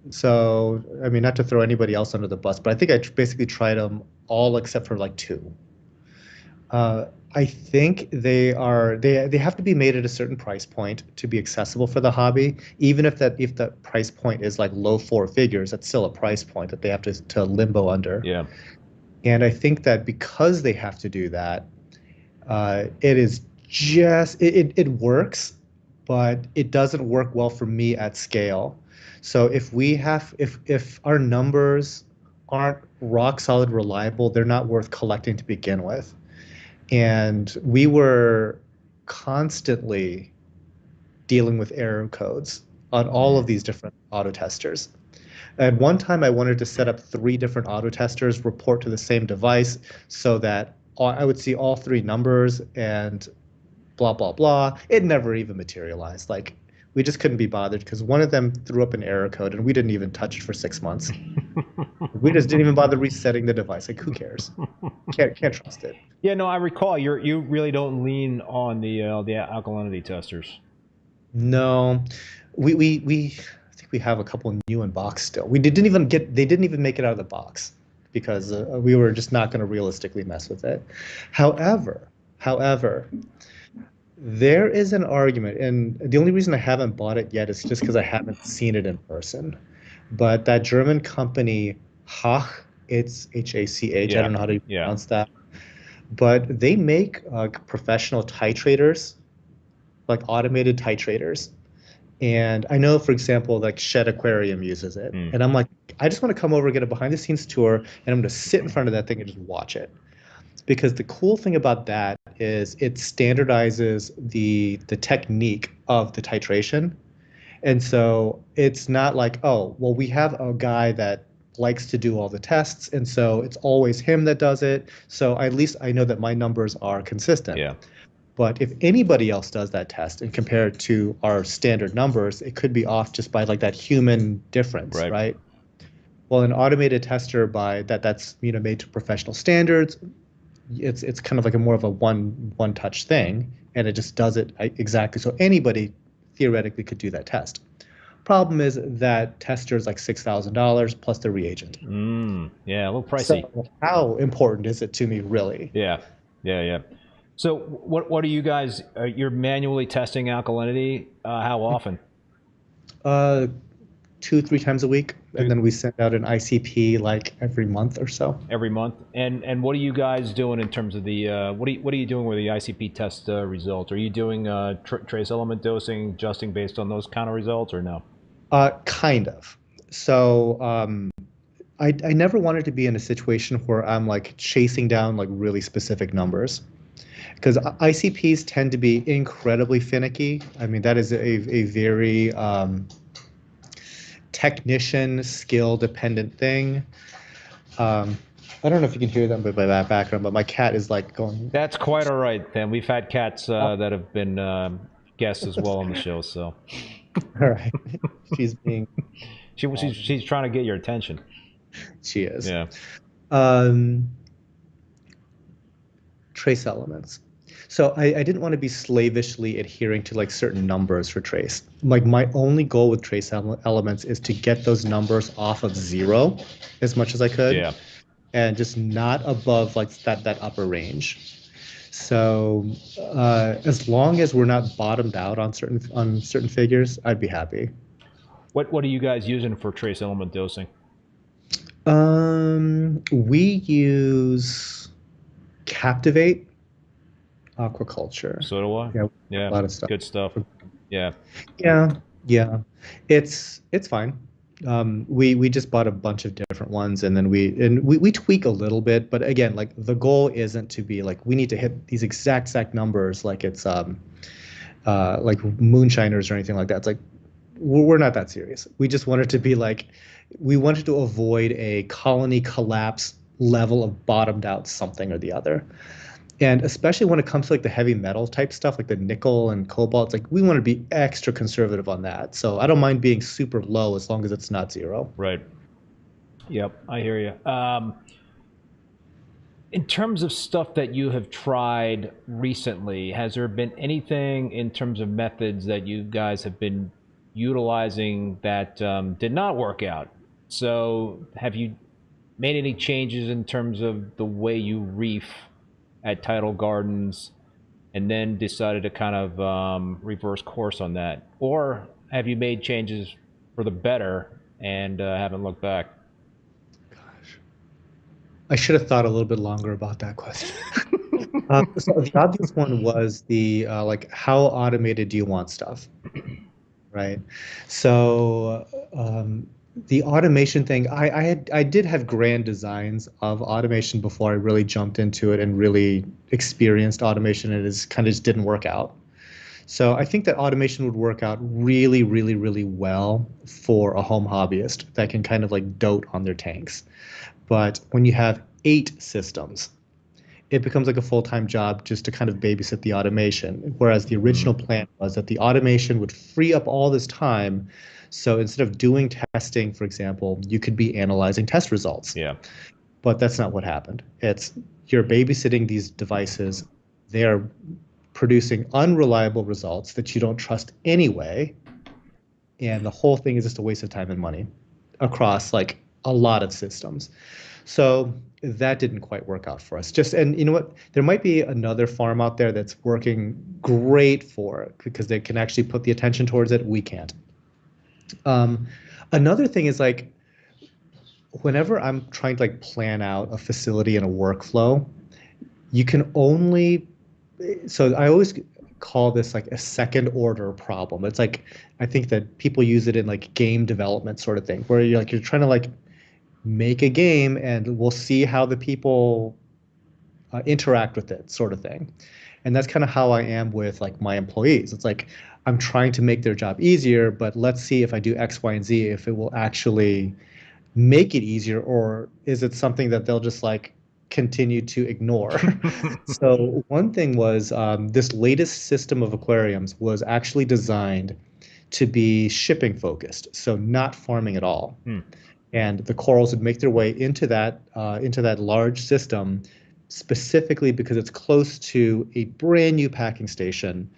So, I mean, not to throw anybody else under the bus, but I think I basically tried them all except for like 2. I think they have to be made at a certain price point to be accessible for the hobby. Even if the price point is like low 4 figures, that's still a price point that they have to limbo under. Yeah. And I think that because they have to do that, it is just it works, but it doesn't work well for me at scale. So if our numbers aren't rock solid reliable, they're not worth collecting to begin with. And we were constantly dealing with error codes on all of these different auto testers. At one time, I wanted to set up 3 different auto testers report to the same device so that I would see all 3 numbers and blah, blah, blah. It never even materialized. Like, we just couldn't be bothered because one of them threw up an error code and we didn't even touch it for 6 months. We just didn't even bother resetting the device. Like, who cares? Can't trust it. Yeah, no, I recall you really don't lean on the alkalinity testers. No, we I think we have a couple new in box still. They didn't even make it out of the box because we were just not going to realistically mess with it. However, there is an argument, and the only reason I haven't bought it yet is just because I haven't seen it in person. But that German company, Hach, it's Hach. Yeah. I don't know how to pronounce that. But they make professional titrators, like automated titrators. And I know, for example, like Shed Aquarium uses it. And I'm like, I just want to come over and get a behind the scenes tour, and I'm going to sit in front of that thing and just watch it. Because the cool thing about that is it standardizes the technique of the titration. And so it's not like, oh, well, we have a guy that likes to do all the tests, and so it's always him that does it. So at least I know that my numbers are consistent. Yeah. But if anybody else does that test and compare it to our standard numbers, it could be off just by like that human difference, right? Well, an automated tester that's made to professional standards, it's kind of like a more of a one touch thing, and it just does it exactly. So anybody theoretically could do that test. Problem is that tester is like $6,000 plus the reagent. Yeah, a little pricey. So how important is it to me, really? Yeah. So what are you guys? You're manually testing alkalinity. How often? 2-3 times a week, and then we send out an ICP like every month or so. Every month. And what are you guys doing in terms of the what are you doing with the ICP test results? Are you doing trace element dosing, adjusting based on those kind of results, or no? Kind of. So I never wanted to be in a situation where I'm like chasing down like really specific numbers, because ICPs tend to be incredibly finicky. I mean, that is a very technician skill dependent thing. I don't know if you can hear them by that background, but my cat is like going. That's quite all right, then. We've had cats that have been guests as well on the show, so. All right. She's being. She's trying to get your attention. She is. Yeah. Trace elements. So I didn't want to be slavishly adhering to like certain numbers for trace. Like my only goal with trace elements is to get those numbers off of 0 as much as I could. Yeah. And just not above like that upper range. So as long as we're not bottomed out on certain figures, I'd be happy. What are you guys using for trace element dosing? We use Captivate, Aquaculture. So do I. Yeah. A lot of stuff. Good stuff. Yeah. Yeah. It's fine. We just bought a bunch of different ones, and then we tweak a little bit, but again, like the goal isn't to be like we need to hit these exact numbers like it's like moonshiners or anything like that. It's like we're not that serious. We just wanted to be like we wanted to avoid a colony collapse level of bottomed out something or the other. And especially when it comes to like the heavy metal type stuff, like the nickel and cobalt, it's like we want to be extra conservative on that. So I don't mind being super low as long as it's not 0. Right. Yep, I hear you. In terms of stuff that you have tried recently, has there been anything in terms of methods that you guys have been utilizing that did not work out? So have you made any changes in terms of the way you reef at Tidal Gardens, and then decided to kind of reverse course on that? Or have you made changes for the better and haven't looked back? Gosh, I should have thought a little bit longer about that question. So the obvious one was the like, how automated do you want stuff, right? So the automation thing, I did have grand designs of automation before I really jumped into it and really experienced automation, and it kind of just didn't work out. So I think that automation would work out really, really, really well for a home hobbyist that can kind of like dote on their tanks. But when you have 8 systems, it becomes like a full-time job just to kind of babysit the automation. Whereas the original plan was that the automation would free up all this time. So instead of doing testing, for example, you could be analyzing test results. Yeah. But that's not what happened. It's you're babysitting these devices. They're producing unreliable results that you don't trust anyway. And the whole thing is just a waste of time and money across like a lot of systems. So that didn't quite work out for us. And you know what? There might be another farm out there that's working great for it because they can actually put the attention towards it. We can't. Another thing is like whenever I'm trying to like plan out a facility and a workflow, you can only, so I always call this like a second order problem. It's like, I think that people use it in like game development sort of thing, where you're trying to like make a game and we'll see how the people interact with it sort of thing. And that's kind of how I am with like my employees. It's like, I'm trying to make their job easier, but let's see if I do X, Y, and Z, if it will actually make it easier, or is it something that they'll just like continue to ignore? So one thing was this latest system of aquariums was actually designed to be shipping focused, so not farming at all. And the corals would make their way into that large system specifically because it's close to a brand new packing station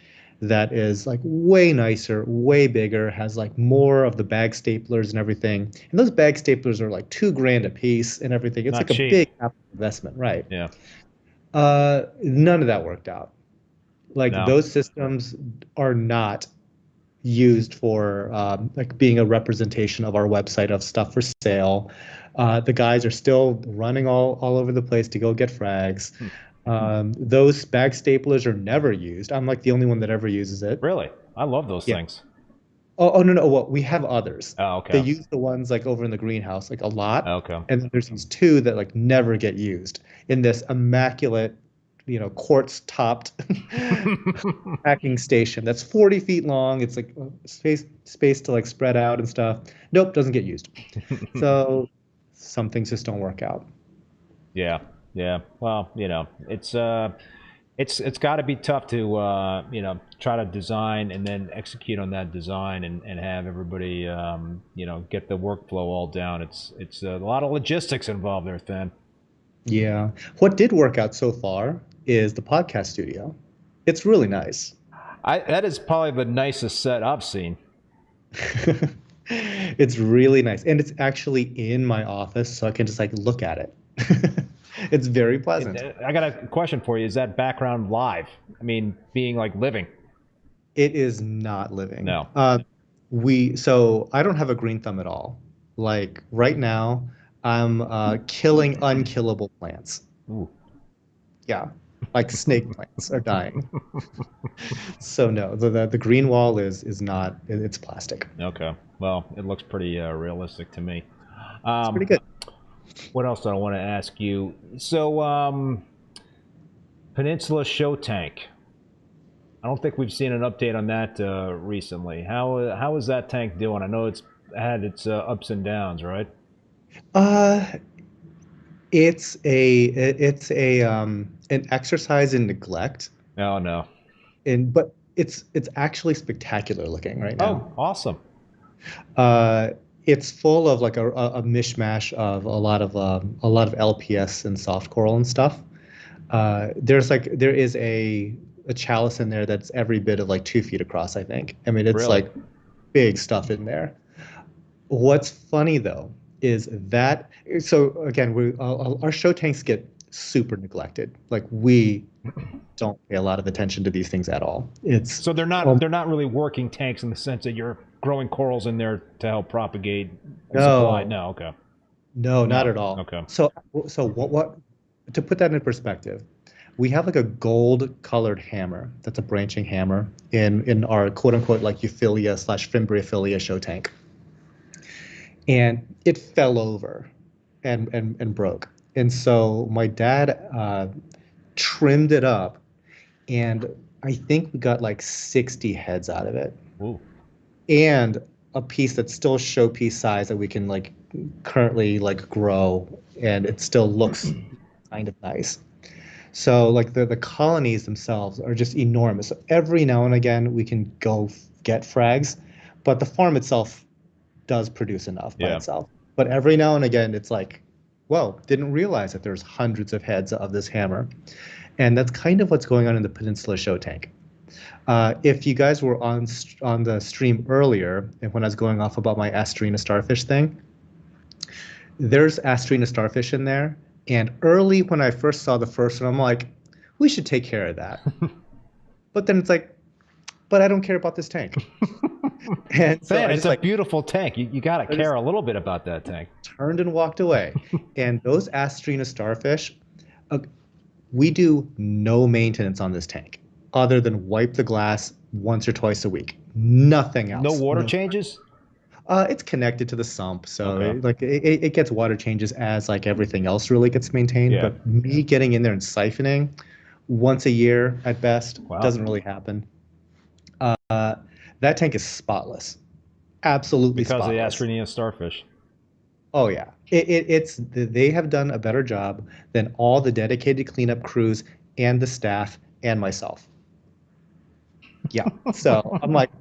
that is like way nicer, way bigger, has like more of the bag staplers and everything. And those bag staplers are like $2,000 a piece and everything. It's Not like cheap. a big investment, right? Yeah. None of that worked out. Like No. those systems are not used for like being a representation of our website of stuff for sale. The guys are still running all over the place to go get frags. Those bag staplers are never used. I'm like the only one that ever uses it. Really? I love those Yeah. things. Oh no. Well, we have others. Oh, okay. They use the ones like over in the greenhouse like a lot. Okay. And then there's these 2 that like never get used in this immaculate, quartz topped packing station that's 40 feet long. It's like space to like spread out and stuff. Nope, doesn't get used. So some things just don't work out. Yeah. Yeah. Well, it's got to be tough to try to design and then execute on that design and have everybody get the workflow all down. It's a lot of logistics involved there, Than. Yeah. What did work out so far is the podcast studio. It's really nice. That is probably the nicest set I've seen. It's really nice. And it's actually in my office, so I can just like look at it. It's very pleasant. I got a question for you. Is that background live? I mean, being like living? It is not living. No. So I don't have a green thumb at all. Like right now, I'm killing unkillable plants. Ooh. Yeah, like snake plants are dying. So no, the green wall is not. It's plastic. Okay. Well, it looks pretty realistic to me. It's pretty good. What else do I want to ask you? So, Peninsula Show Tank. I don't think we've seen an update on that recently. How is that tank doing? I know it's had its ups and downs, right? It's an exercise in neglect. Oh no. But it's actually spectacular looking right now. Oh, awesome. It's full of like a mishmash of a lot of LPS and soft coral and stuff. There is a chalice in there that's every bit of like 2 feet across, I think. I mean, it's Really? like big stuff in there. What's funny though is that, so again, our show tanks get super neglected. Like we don't pay a lot of attention to these things at all. So they're not really working tanks in the sense that you're growing corals in there to help propagate and supply. No, okay. No, not at all. Okay. So what to put that in perspective, we have like a gold colored hammer that's a branching hammer in our quote unquote like Euphilia/Fimbriophilia show tank. And it fell over and broke. And so my dad trimmed it up and I think we got like 60 heads out of it, Ooh. and a piece that's still showpiece size that we can like currently like grow, and it still looks kind of nice. So like the colonies themselves are just enormous. So every now and again we can go get frags, but the farm itself does produce enough by Yeah. itself. But every now and again it's like, whoa, didn't realize that there's hundreds of heads of this hammer. And that's kind of what's going on in the Peninsula Show tank. If you guys were on the stream earlier, and when I was going off about my Astrina starfish thing, there's Astrina starfish in there. And early when I first saw the first one, I'm like, we should take care of that. But then it's like, but I don't care about this tank. And so Man, I it's just a like beautiful tank. You got to care a little bit about that tank. turned and walked away. And those Astrina starfish, uh, we do no maintenance on this tank other than wipe the glass once or twice a week. Nothing else. No water changes? It's connected to the sump, so Okay. it gets water changes as like everything else really gets maintained. Yeah. But me getting in there and siphoning once a year at best Wow. doesn't really happen. That tank is spotless, absolutely Because spotless. of the Astrina starfish. Oh yeah, it's they have done a better job than all the dedicated cleanup crews and the staff and myself. Yeah, so I'm like,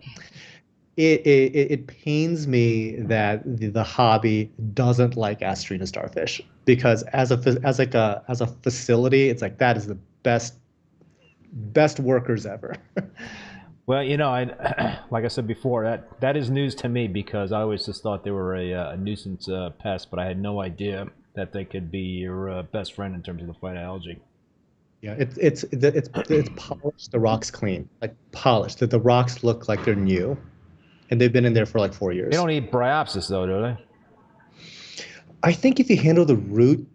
it pains me that the hobby doesn't like Astrina starfish, because as a facility, it's like that is the best workers ever. Well, you know, like I said before, that is news to me, because I always just thought they were a nuisance pest, but I had no idea that they could be your best friend in terms of the fight algae. Yeah, it's polished. The rock's clean, like polished. That the rocks look like they're new, and they've been in there for like 4 years. They don't eat bryopsis though, do they? I think if you handle the root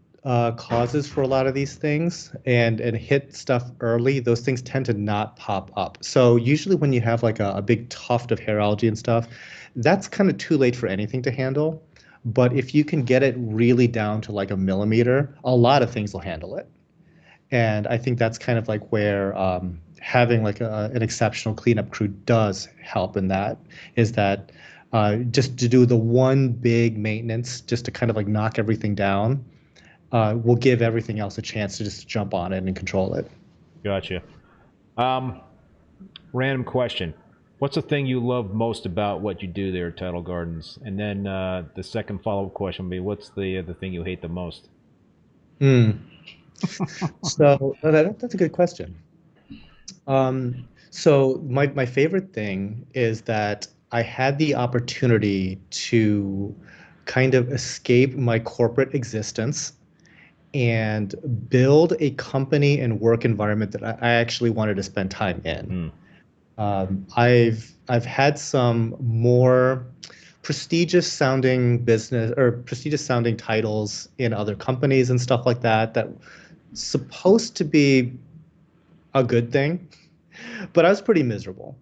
causes for a lot of these things and hit stuff early, those things tend to not pop up. So usually when you have like a big tuft of hair algae and stuff, that's kind of too late for anything to handle. But if you can get it really down to like a millimeter, a lot of things will handle it. And I think that's kind of like where having like an exceptional cleanup crew does help in that, is that just to do the one big maintenance, just to kind of like knock everything down, will give everything else a chance to just jump on it and control it. Gotcha. Random question. What's the thing you love most about what you do there at Tidal Gardens? And then the second follow-up question would be, what's the thing you hate the most? So that's a good question. So my favorite thing is that I had the opportunity to kind of escape my corporate existence and build a company and work environment that I actually wanted to spend time in. I've had some more prestigious sounding business or prestigious sounding titles in other companies and stuff like that supposed to be a good thing, but I was pretty miserable.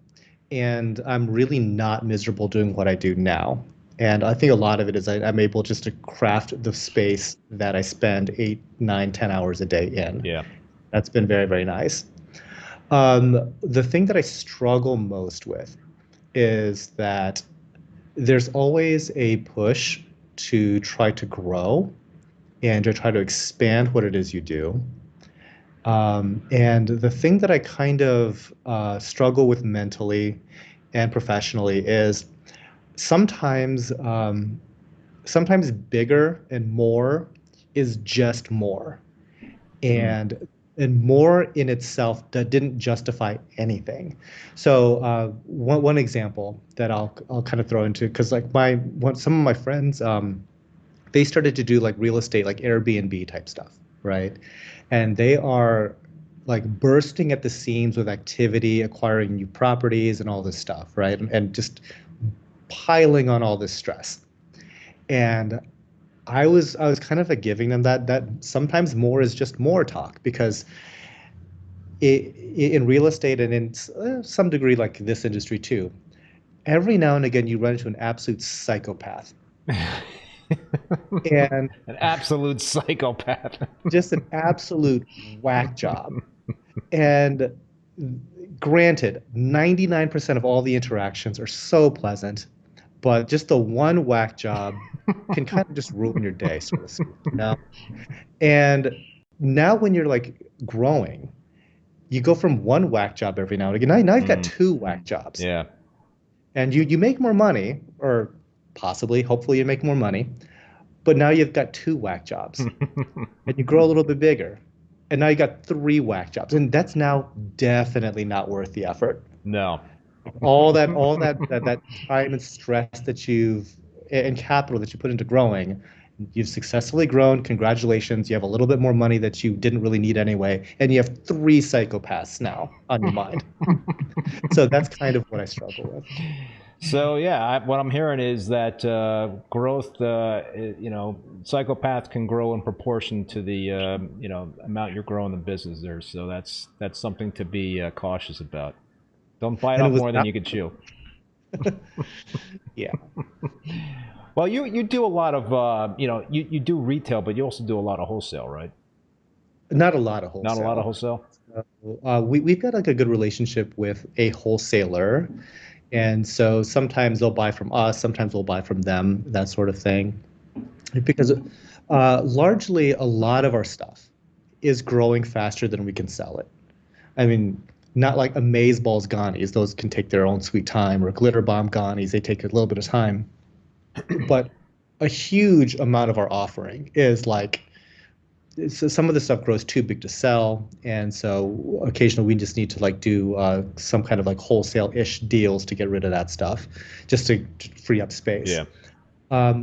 And I'm really not miserable doing what I do now. And I think a lot of it is I'm able just to craft the space that I spend 8, 9, 10 hours a day in. Yeah. That's been very, very nice. The thing that I struggle most with is that there's always a push to try to grow and to try to expand what it is you do. And the thing that I kind of struggle with mentally and professionally is sometimes bigger and more is just more. And more in itself that didn't justify anything. So one example that I'll kind of throw into, because like some of my friends, they started to do like real estate, like Airbnb type stuff, right? And they are like bursting at the seams with activity, acquiring new properties and all this stuff, right? And just piling on all this stress. And I was kind of like giving them that sometimes more is just more talk, because in real estate and in some degree like this industry too, every now and again you run into an absolute psychopath. And an absolute psychopath. Just an absolute whack job. And Granted, 99% of all the interactions are so pleasant, but just the one whack job can kind of just ruin your day, so to speak, you know? And now when you're like growing, you go from one whack job every now and again. Now you've got two whack jobs. Yeah. And you make more money, or possibly, hopefully you make more money, but now you've got two whack jobs. And you grow a little bit bigger. And now you got three whack jobs. And that's now definitely not worth the effort. No. All that time and stress that and capital that you put into growing, you've successfully grown. Congratulations. You have a little bit more money that you didn't really need anyway, and you have three psychopaths now on your mind. So that's kind of what I struggle with. So yeah, what I'm hearing is that growth, psychopath can grow in proportion to the amount you're growing the business there. So that's something to be cautious about. Don't bite off more than you can chew. Yeah. Well, you do a lot of you do retail, but you also do a lot of wholesale, right? Not a lot of wholesale. Not a lot of wholesale. We've got like a good relationship with a wholesaler. And so sometimes they'll buy from us, sometimes we'll buy from them, that sort of thing. Because largely a lot of our stuff is growing faster than we can sell it. I mean, not like amazeballs gonnies, those can take their own sweet time, or glitter bomb gonnies, they take a little bit of time. But a huge amount of our offering is like, so some of the stuff grows too big to sell, and so occasionally we just need to like do some kind of like wholesale-ish deals to get rid of that stuff, just to free up space. Yeah.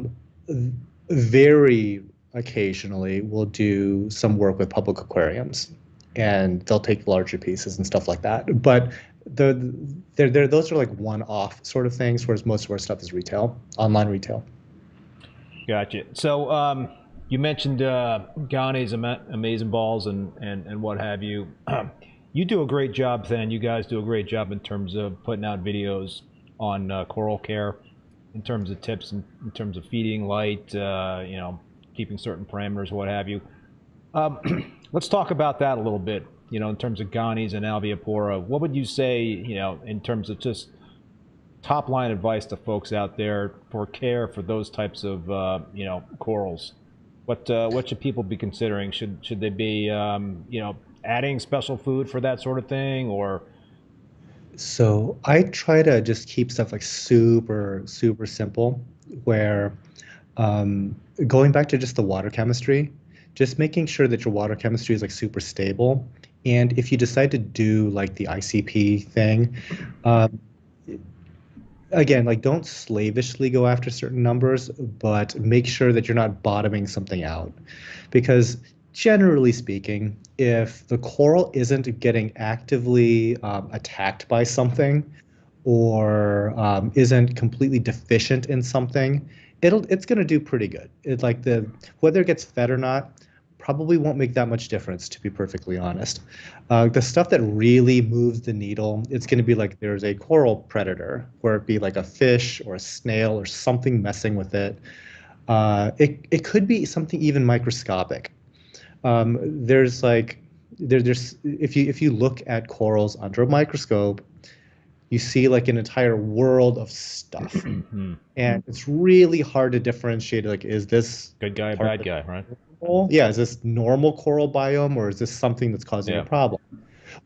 Very occasionally we'll do some work with public aquariums, and they'll take larger pieces and stuff like that. But those are like one-off sort of things, whereas most of our stuff is retail, online retail. Gotcha. So you mentioned Ghani's amazing balls and what have you. You do a great job, Than. You guys do a great job in terms of putting out videos on coral care, in terms of tips, in terms of feeding, light, keeping certain parameters, what have you. Let's talk about that a little bit. In terms of Ghani's and Alveopora, what would you say, in terms of just top line advice to folks out there for care for those types of corals? What should people be considering? Should they be adding special food for that sort of thing, or? So I try to just keep stuff like super simple, where going back to just the water chemistry, just making sure that your water chemistry is like super stable. And if you decide to do like the ICP thing, again, like don't slavishly go after certain numbers, but make sure that you're not bottoming something out. Because generally speaking, if the coral isn't getting actively attacked by something, or isn't completely deficient in something, it's going to do pretty good. Whether it gets fed or not probably won't make that much difference, to be perfectly honest. The stuff that really moves the needle, it's going to be like there's a coral predator, where it be like a fish or a snail or something messing with it. It could be something even microscopic. There's if you look at corals under a microscope, you see like an entire world of stuff, and it's really hard to differentiate. Like, is this good guy, bad guy, right? Yeah, is this normal coral biome, or is this something that's causing a problem?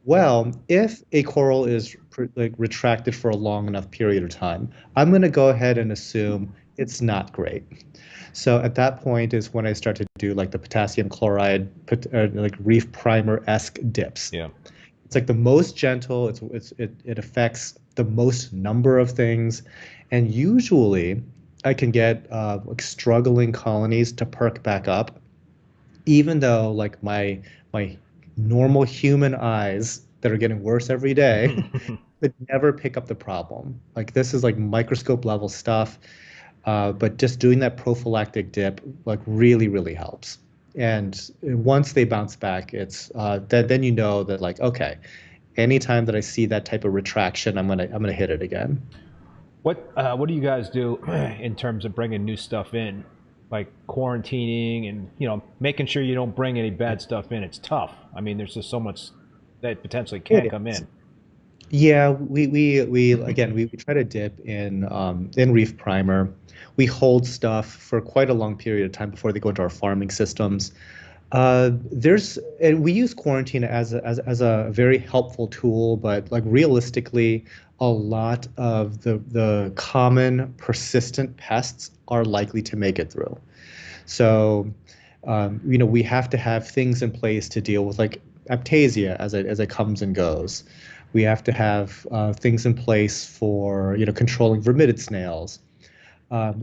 Well, if a coral is retracted for a long enough period of time, I'm going to go ahead and assume it's not great. So at that point is when I start to do like the potassium chloride, like reef primer-esque dips. Yeah. It's like the most gentle. It affects the most number of things, and usually I can get like struggling colonies to perk back up, even though like my normal human eyes that are getting worse every day could never pick up the problem. Like, this is like microscope level stuff, but just doing that prophylactic dip like really helps. And once they bounce back, it's then you know that like, okay, anytime that I see that type of retraction, I'm gonna hit it again. What do you guys do in terms of bringing new stuff in, like quarantining and making sure you don't bring any bad stuff in? It's tough. I mean, there's just so much that potentially can come in. Yeah, we again we try to dip in Reef Primer. We hold stuff for quite a long period of time before they go into our farming systems. And we use quarantine as a very helpful tool, but like realistically, a lot of the common persistent pests are likely to make it through. So, we have to have things in place to deal with like Aptasia as it comes and goes. We have to have things in place for controlling vermetid snails.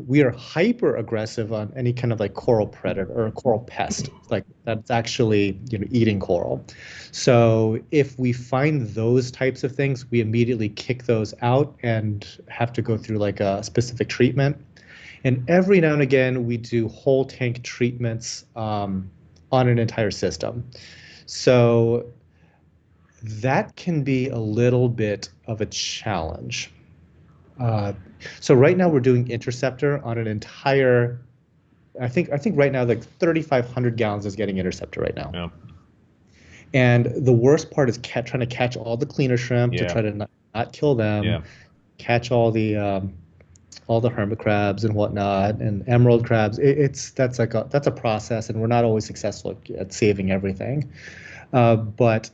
We are hyper aggressive on any kind of like coral predator or coral pest, like that's actually eating coral. So if we find those types of things, we immediately kick those out and have to go through like a specific treatment. And every now and again, we do whole tank treatments on an entire system. So that can be a little bit of a challenge. Uh, so right now we're doing interceptor on an entire. I think right now like 3,500 gallons is getting interceptor right now. Yeah. And the worst part is trying to catch all the cleaner shrimp to Yeah. try to not kill them, Yeah. catch all the hermit crabs and whatnot and emerald crabs. That's a process, and we're not always successful at saving everything. But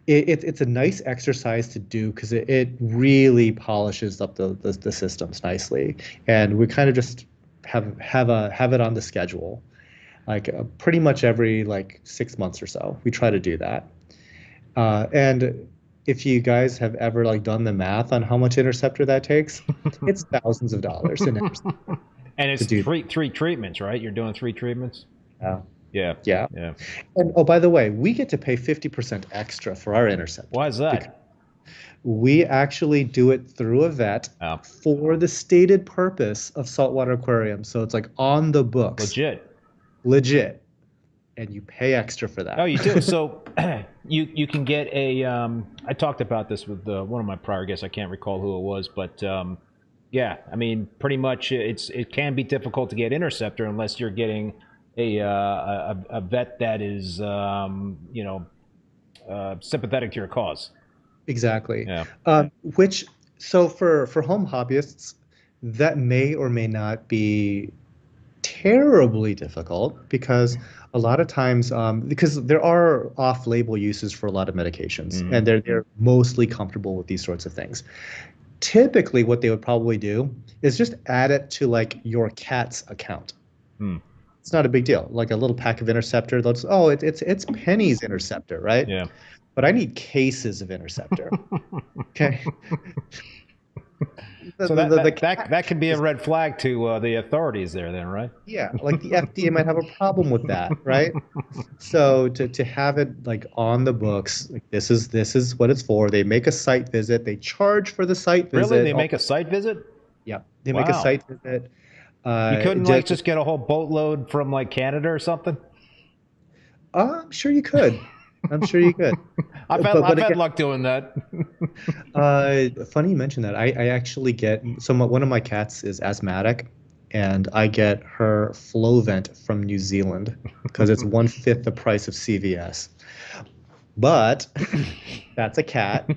it's a nice exercise to do because it really polishes up the systems nicely, and we kind of just have it on the schedule, like pretty much every like 6 months or so. We try to do that, and if you guys have ever like done the math on how much interceptor that takes, it's thousands of dollars in interceptor And it's to do. three treatments, right? You're doing 3 treatments? Yeah. Yeah. Yeah. Yeah. And oh, by the way, we get to pay 50% extra for our interceptor. Why is that? We actually do it through a vet Oh. for the stated purpose of saltwater aquariums. So it's like on the books. Legit. And you pay extra for that. Oh, you do. So you can get a. I talked about this with one of my prior guests. I can't recall who it was, but yeah, I mean, pretty much it can be difficult to get interceptor unless you're getting a vet that is sympathetic to your cause. Exactly. Yeah. So for home hobbyists, that may or may not be terribly difficult because a lot of times because there are off-label uses for a lot of medications, and they're mostly comfortable with these sorts of things. Typically, what they would probably do is just add it to like your cat's account. It's not a big deal. Like a little pack of interceptor. It's Penny's interceptor, right? Yeah. But I need cases of interceptor. Okay. So that could be a red flag to the authorities there, then, right? Yeah, like the FDA might have a problem with that, right? So to have it like on the books, like this is what it's for. They make a site visit. They charge for the site visit. Really, they make a site visit? Yeah, they make a site visit. You couldn't just get a whole boatload from like Canada or something? I'm sure you could. I've had luck doing that. Funny you mention that. I actually get one of my cats is asthmatic, and I get her flow vent from New Zealand because it's 1/5 the price of CVS. But that's a cat.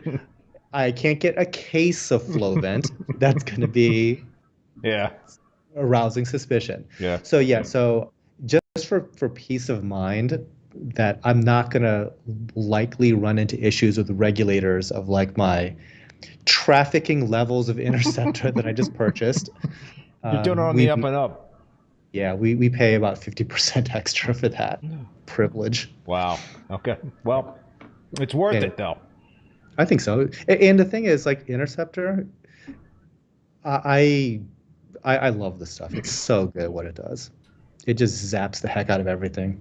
I can't get a case of flow vent. That's going to be arousing suspicion. Yeah. So just for peace of mind, that I'm not going to likely run into issues with the regulators of like my trafficking levels of interceptor that I just purchased. You're doing it on the up and up. Yeah, we pay about 50% extra for that privilege. Wow. Okay. Well, it's worth it though. I think so. And the thing is, like interceptor, I love this stuff. It's so good at what it does. It just zaps the heck out of everything.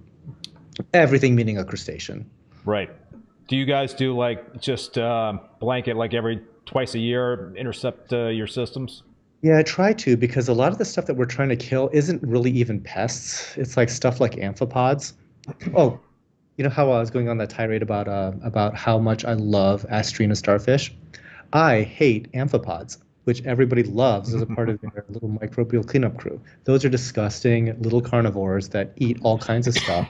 Everything meaning a crustacean. Right. Do you guys do like just blanket like every twice a year intercept your systems? Yeah, I try to because a lot of the stuff that we're trying to kill isn't really even pests. It's like stuff like amphipods. Oh, you know how I was going on that tirade about how much I love astrina starfish? I hate amphipods, which everybody loves as a part of their little microbial cleanup crew. Those are disgusting little carnivores that eat all kinds of stuff.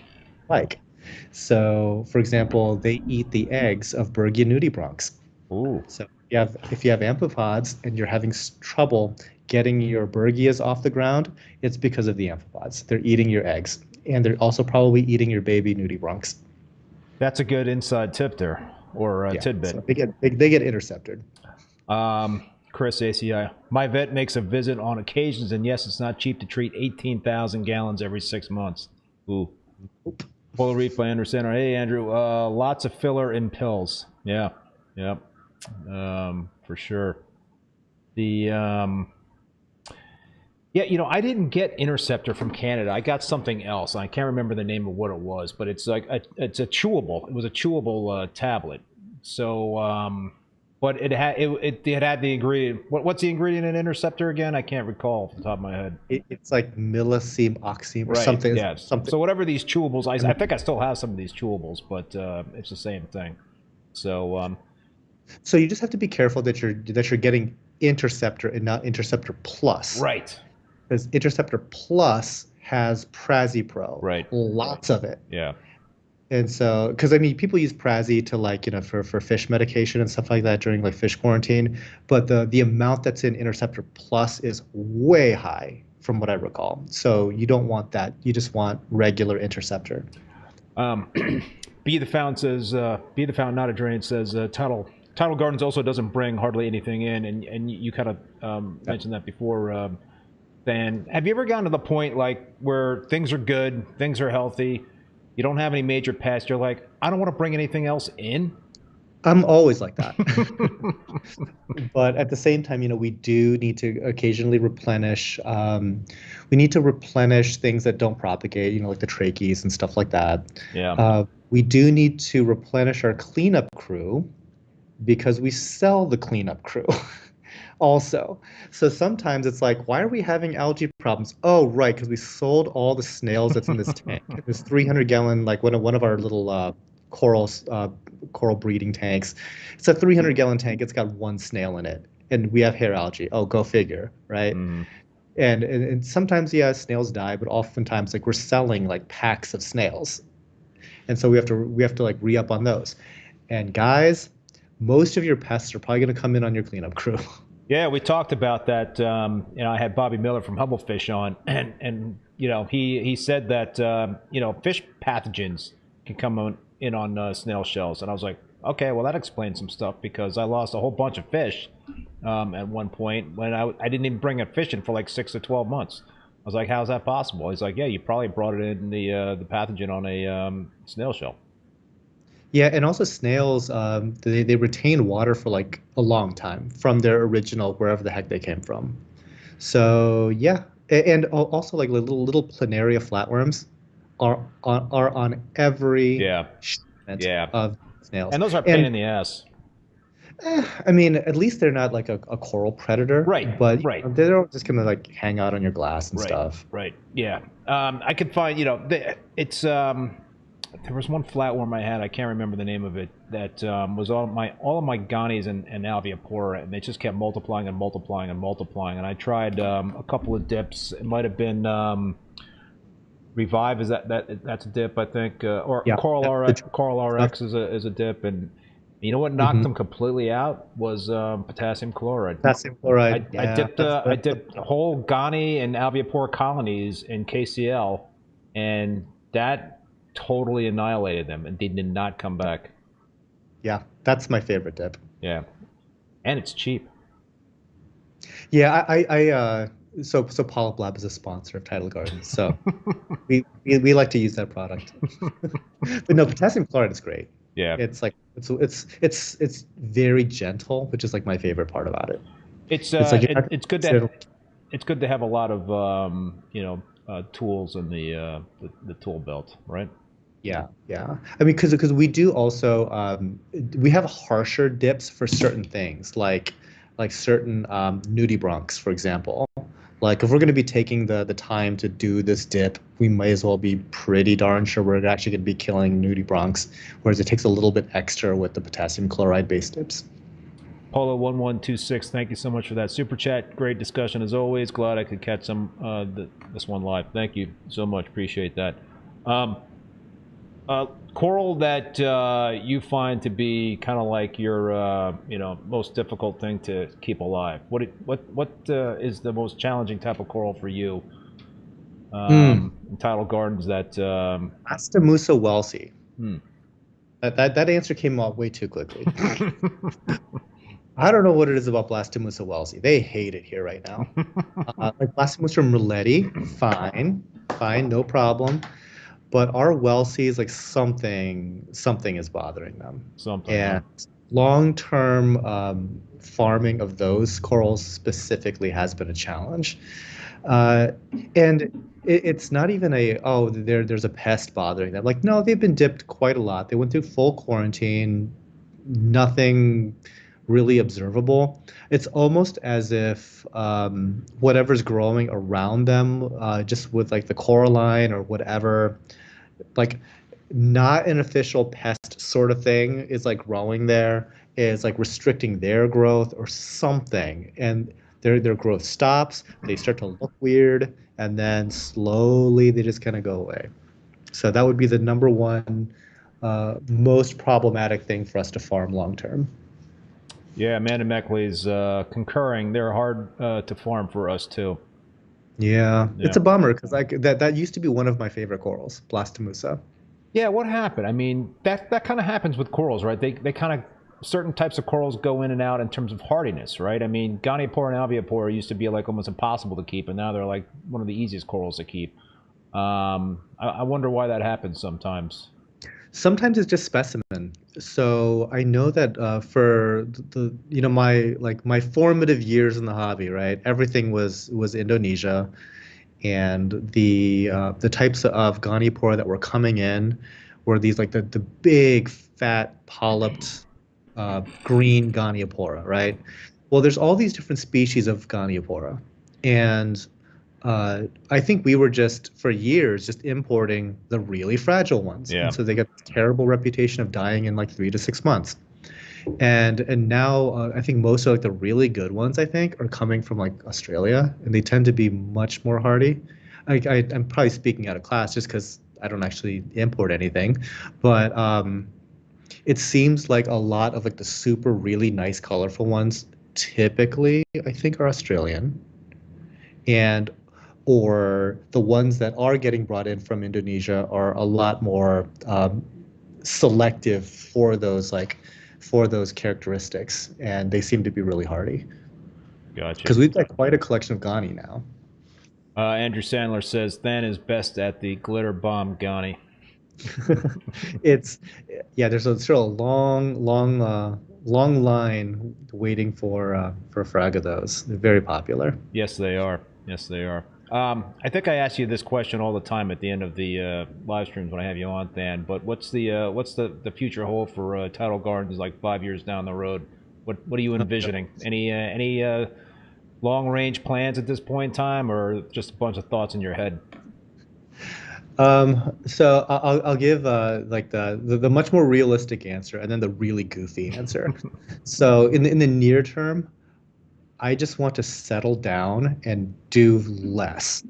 So, for example, they eat the eggs of Bergia nudibranchs. Ooh. So if you have amphipods and you're having trouble getting your Bergias off the ground, it's because of the amphipods. They're eating your eggs, and they're also probably eating your baby nudibranchs. That's a good inside tip there, or Yeah, tidbit. so they get intercepted. Chris ACI, my vet makes a visit on occasions, and yes, it's not cheap to treat 18,000 gallons every 6 months. Ooh. Polar Reef by Andrew Center. Hey, Andrew, lots of filler in pills. Yeah, yep, for sure. The yeah, you know, I didn't get Interceptor from Canada. I got something else. I can't remember the name of what it was, but it's like it's a chewable. It was a chewable tablet. So, but it had it had the ingredient. What's the ingredient in Interceptor again? I can't recall off the top of my head. It's like milliceme, oxime, or Right. something. Yes. Something. So whatever these chewables, I think I still have some of these chewables, but it's the same thing. So. So you just have to be careful that you're getting Interceptor and not Interceptor Plus. Right. Because Interceptor Plus has Prazipro. Right. Lots of it. Yeah. And so, because I mean, people use Prazi to like, you know, for fish medication and stuff like that during like fish quarantine, but the amount that's in Interceptor Plus is way high from what I recall. So you don't want that. You just want regular Interceptor. Be the Fountain says, Be the Fountain, not a drain, says Tidal Gardens also doesn't bring hardly anything in, and you kind of mentioned that before. Than, have you ever gotten to the point like where things are good, things are healthy, you don't have any major pests, you're like, I don't want to bring anything else in? I'm always like that. But at the same time, you know, we do need to occasionally replenish. We need to replenish things that don't propagate, you know, like the trachees and stuff like that. Yeah. We do need to replenish our cleanup crew because we sell the cleanup crew. Also, so sometimes it's like, why are we having algae problems? Oh, right, because we sold all the snails that's in this tank. This 300-gallon, like one of our little coral breeding tanks. It's a 300-gallon tank. It's got one snail in it, and we have hair algae. Oh, go figure, right? Mm. And sometimes, yeah, snails die, but oftentimes, like, we're selling like packs of snails, and so we have to like re-up on those. And guys, most of your pests are probably going to come in on your cleanup crew. Yeah, we talked about that. You know, I had Bobby Miller from Hubble Fish on, and you know, he said that you know, fish pathogens can come in on snail shells, and I was like, okay, well that explains some stuff because I lost a whole bunch of fish at one point when I didn't even bring a fish in for like 6 to 12 months. I was like, how's that possible? He's like, yeah, you probably brought it in the pathogen on a snail shell. Yeah, and also snails, they retain water for like a long time from their original wherever the heck they came from. So yeah, and also like little planaria flatworms are on every shipment of snails. And those are a pain in the ass. I mean, at least they're not like a coral predator, right? But right, they don't just gonna like hang out on your glass and stuff. Right. Yeah. I could find, you know, it's there was one flatworm I had, I can't remember the name of it, that was all of my Ganies and Alveopora, and they just kept multiplying and multiplying and multiplying. And I tried a couple of dips. It might have been Revive, is that's a dip, I think, or yeah, Coral RX is a dip. And you know what knocked them completely out was potassium chloride. Potassium chloride. I dipped whole Gani and Alveopora colonies in KCl, and that totally annihilated them, and they did not come back. Yeah, that's my favorite dip. Yeah, and it's cheap. Yeah, so Polyp Lab is a sponsor of Tidal Gardens, so we like to use that product. But no, potassium chloride is great. Yeah, it's like it's very gentle, which is like my favorite part about it. It's good to have a lot of you know, tools in the tool belt, right? Yeah. I mean, because we do also we have harsher dips for certain things, like certain nudibranchs, for example. Like if we're going to be taking the time to do this dip, we might as well be pretty darn sure we're actually going to be killing nudibranchs, whereas it takes a little bit extra with the potassium chloride based dips. Polo1126, thank you so much for that super chat. Great discussion as always. Glad I could catch some this one live. Thank you so much. Appreciate that. Coral that you find to be kind of like your most difficult thing to keep alive. What is the most challenging type of coral for you in tidal gardens that Astamusa welsey. hmm. That answer came out way too quickly. I don't know what it is about Blastomussa welsey. They hate it here right now. Like Blastomussa merletti, fine, no problem. But our welsies, like something is bothering them. Something. And long-term farming of those corals specifically has been a challenge. And it's not even there's a pest bothering them. Like, no, they've been dipped quite a lot. They went through full quarantine, nothing really observable. It's almost as if whatever's growing around them, just with like the coralline or whatever, like not an official pest sort of thing is like growing there, is like restricting their growth or something. And their growth stops, they start to look weird, and then slowly they just kind of go away. So that would be the number one most problematic thing for us to farm long term. Yeah, Amanda Meckley's concurring. They're hard to farm for us too. Yeah, it's a bummer because like that used to be one of my favorite corals, Blastomussa. Yeah, what happened? I mean, that kind of happens with corals, right? They kind of certain types of corals go in and out in terms of hardiness, right? I mean, Goniopora and Alveopora used to be like almost impossible to keep, and now they're like one of the easiest corals to keep. I wonder why that happens sometimes. Sometimes it's just specimen. So I know that for my formative years in the hobby, right? Everything was Indonesia, and the types of Goniopora that were coming in were these like the big fat polyped green Goniopora, right? Well, there's all these different species of Goniopora, and I think we were just for years just importing the really fragile ones. Yeah. And so they got this terrible reputation of dying in like 3 to 6 months. And now I think most of like the really good ones I think are coming from like Australia, and they tend to be much more hardy. I'm probably speaking out of class just because I don't actually import anything, but it seems like a lot of like the super really nice colorful ones typically I think are Australian, and or the ones that are getting brought in from Indonesia are a lot more selective for those characteristics, and they seem to be really hardy. Gotcha. Because we've got quite a collection of Gani now. Andrew Sandler says Than is best at the glitter bomb Gani. There's still a long line waiting for a frag of those. They're very popular. Yes, they are. I think I ask you this question all the time at the end of the live streams when I have you on, Than. But what's the future hold for Tidal Gardens like 5 years down the road? What are you envisioning? Any long range plans at this point in time, or just a bunch of thoughts in your head? So I'll give like the much more realistic answer, and then the really goofy answer. So in the near term, I just want to settle down and do less.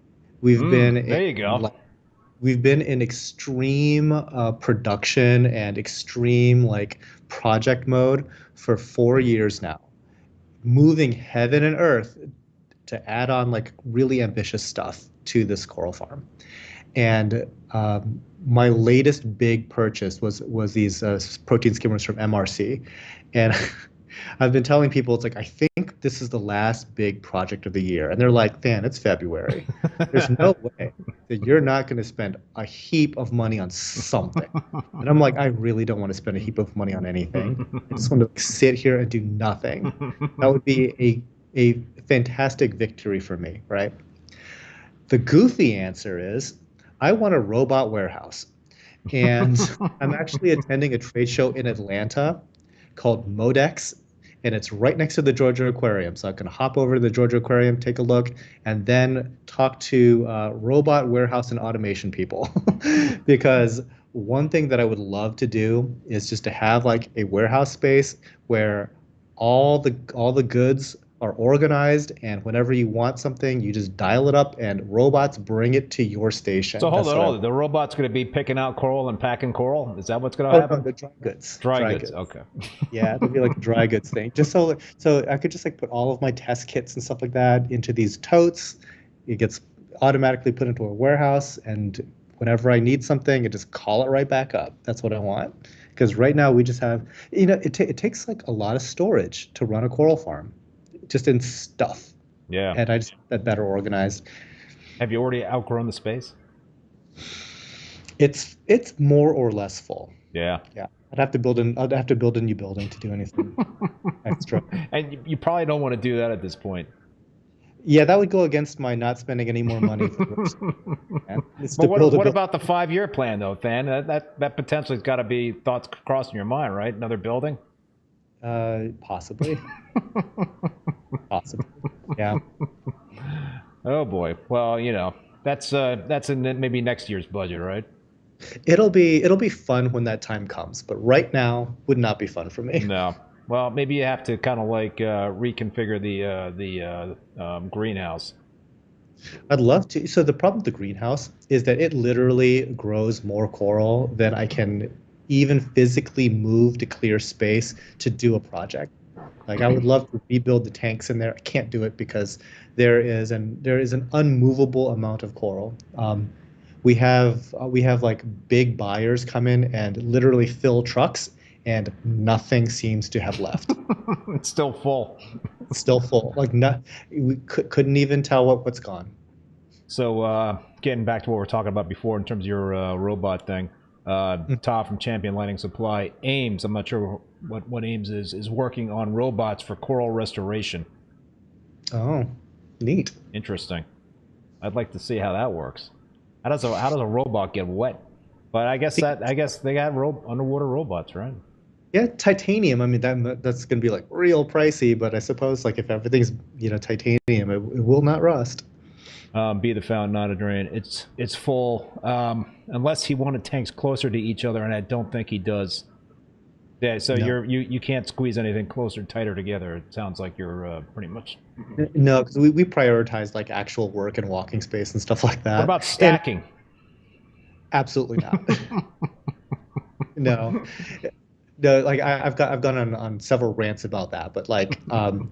There you go. We've been in extreme production and extreme like project mode for 4 years now, moving heaven and earth to add on like really ambitious stuff to this coral farm. And my latest big purchase was these protein skimmers from MRC, and I've been telling people it's like I think this is the last big project of the year, and they're like, "Than, it's February. There's no way that you're not going to spend a heap of money on something." And I'm like, I really don't want to spend a heap of money on anything. I just want to sit here and do nothing. That would be a fantastic victory for me, right? The goofy answer is I want a robot warehouse. And I'm actually attending a trade show in Atlanta called Modex, and it's right next to the Georgia Aquarium. So I can hop over to the Georgia Aquarium, take a look, and then talk to robot warehouse and automation people. Because one thing that I would love to do is just to have like a warehouse space where all the goods are organized, and whenever you want something, you just dial it up, and robots bring it to your So station. hold That's on, what I hold on. want. The robot's going to be picking out coral and packing coral? Is that what's going to Oh no, happen? the dry goods, Dry dry goods. goods. Okay. Yeah, it'll be like a dry goods thing. Just so I could just like put all of my test kits and stuff like that into these totes. It gets automatically put into a warehouse, and whenever I need something, I just call it right back up. That's what I want. Because right now we just have, it takes like a lot of storage to run a coral farm, just in stuff. Yeah. And I just want that better organized. Have you already outgrown the space? It's more or less full. Yeah. Yeah. I'd have to build a new building to do anything extra. And you probably don't want to do that at this point. Yeah, that would go against my not spending any more money for the It's But to build a what building. about the 5-year plan, though, Than? That potentially has got to be thoughts crossing your mind, right? Another building? Possibly. Possibly. Yeah. Oh boy. Well, that's in maybe next year's budget, right? It'll be fun when that time comes, but right now would not be fun for me. No. Well, maybe you have to kind of like reconfigure the greenhouse. I'd love to. So the problem with the greenhouse is that it literally grows more coral than I can even physically move to clear space to do a project. Like I would love to rebuild the tanks in there. I can't do it because there is an unmovable amount of coral. We have like big buyers come in and literally fill trucks, and nothing seems to have left. It's still full. It's still full. Like we couldn't even tell what's gone. So getting back to what we were talking about before in terms of your robot thing, Todd from Champion Lighting Supply, Ames, I'm not sure what Ames is working on robots for coral restoration. Oh, neat. Interesting. I'd like to see how that works. How does a robot get wet? But I guess they got underwater robots, right? Yeah, titanium. I mean, that's going to be like real pricey, but I suppose like if everything's titanium, it will not rust. Be the fountain, not a drain. It's full. Unless he wanted tanks closer to each other, and I don't think he does. Yeah, so No. you can't squeeze anything closer, tighter together. It sounds like you're pretty much. No, because we prioritize like actual work and walking space and stuff like that. What about stacking? Absolutely not. No. No, like I've gone on several rants about that, but like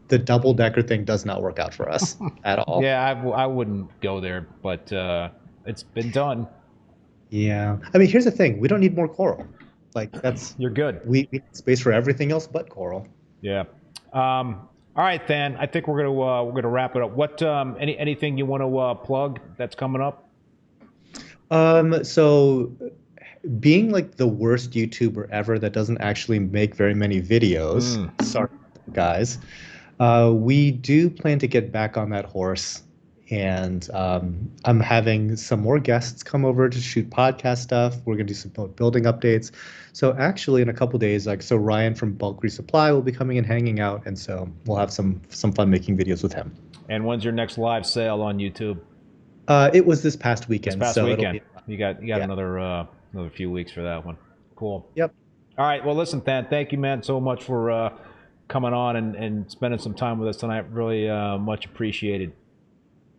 the double decker thing does not work out for us at all. Yeah, I wouldn't go there, but it's been done. Yeah. I mean, here's the thing. We don't need more coral. Like You're good. we need space for everything else but coral. Yeah. All right, Than. I think we're gonna wrap it up. What anything you want to plug that's coming up? So being like the worst YouTuber ever that doesn't actually make very many videos, sorry guys, we do plan to get back on that horse, and I'm having some more guests come over to shoot podcast stuff. We're gonna do some building updates. So actually, in a couple days, so Ryan from Bulk Resupply will be coming and hanging out, and so we'll have some fun making videos with him. And when's your next live sale on YouTube? It was this past weekend. This past so weekend. It'll You got yeah. another few weeks for that one. Cool. Yep. All right. Well, listen, Than, thank you, man, so much for coming on and spending some time with us tonight. Really much appreciated.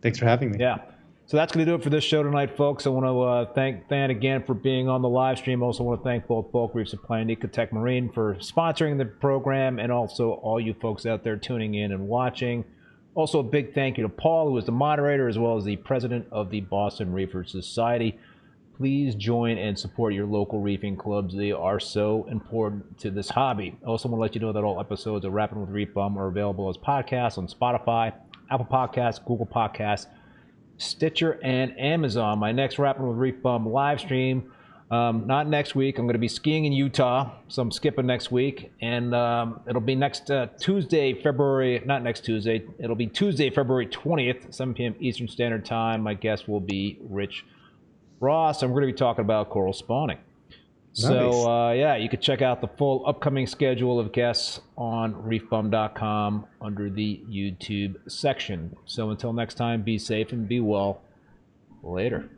Thanks for having me. Yeah. So that's going to do it for this show tonight, folks. I want to thank Than again for being on the live stream. Also want to thank both Bulk Reef Supply and Ecotech Marine for sponsoring the program, and also all you folks out there tuning in and watching. Also, a big thank you to Paul, who is the moderator, as well as the president of the Boston Reefers Society. Please join and support your local reefing clubs. They are so important to this hobby. I also want to let you know that all episodes of Rappin With ReefBum are available as podcasts on Spotify, Apple Podcasts, Google Podcasts, Stitcher, and Amazon. My next Rappin With ReefBum live stream, not next week. I'm going to be skiing in Utah, so I'm skipping next week. And it'll be next Tuesday, not next Tuesday. It'll be Tuesday, February 20th, 7 p.m. Eastern Standard Time. My guest will be Rich Ross, and we're going to be talking about coral spawning. Nice. So, yeah, you can check out the full upcoming schedule of guests on reefbum.com under the YouTube section. So until next time, be safe and be well. Later.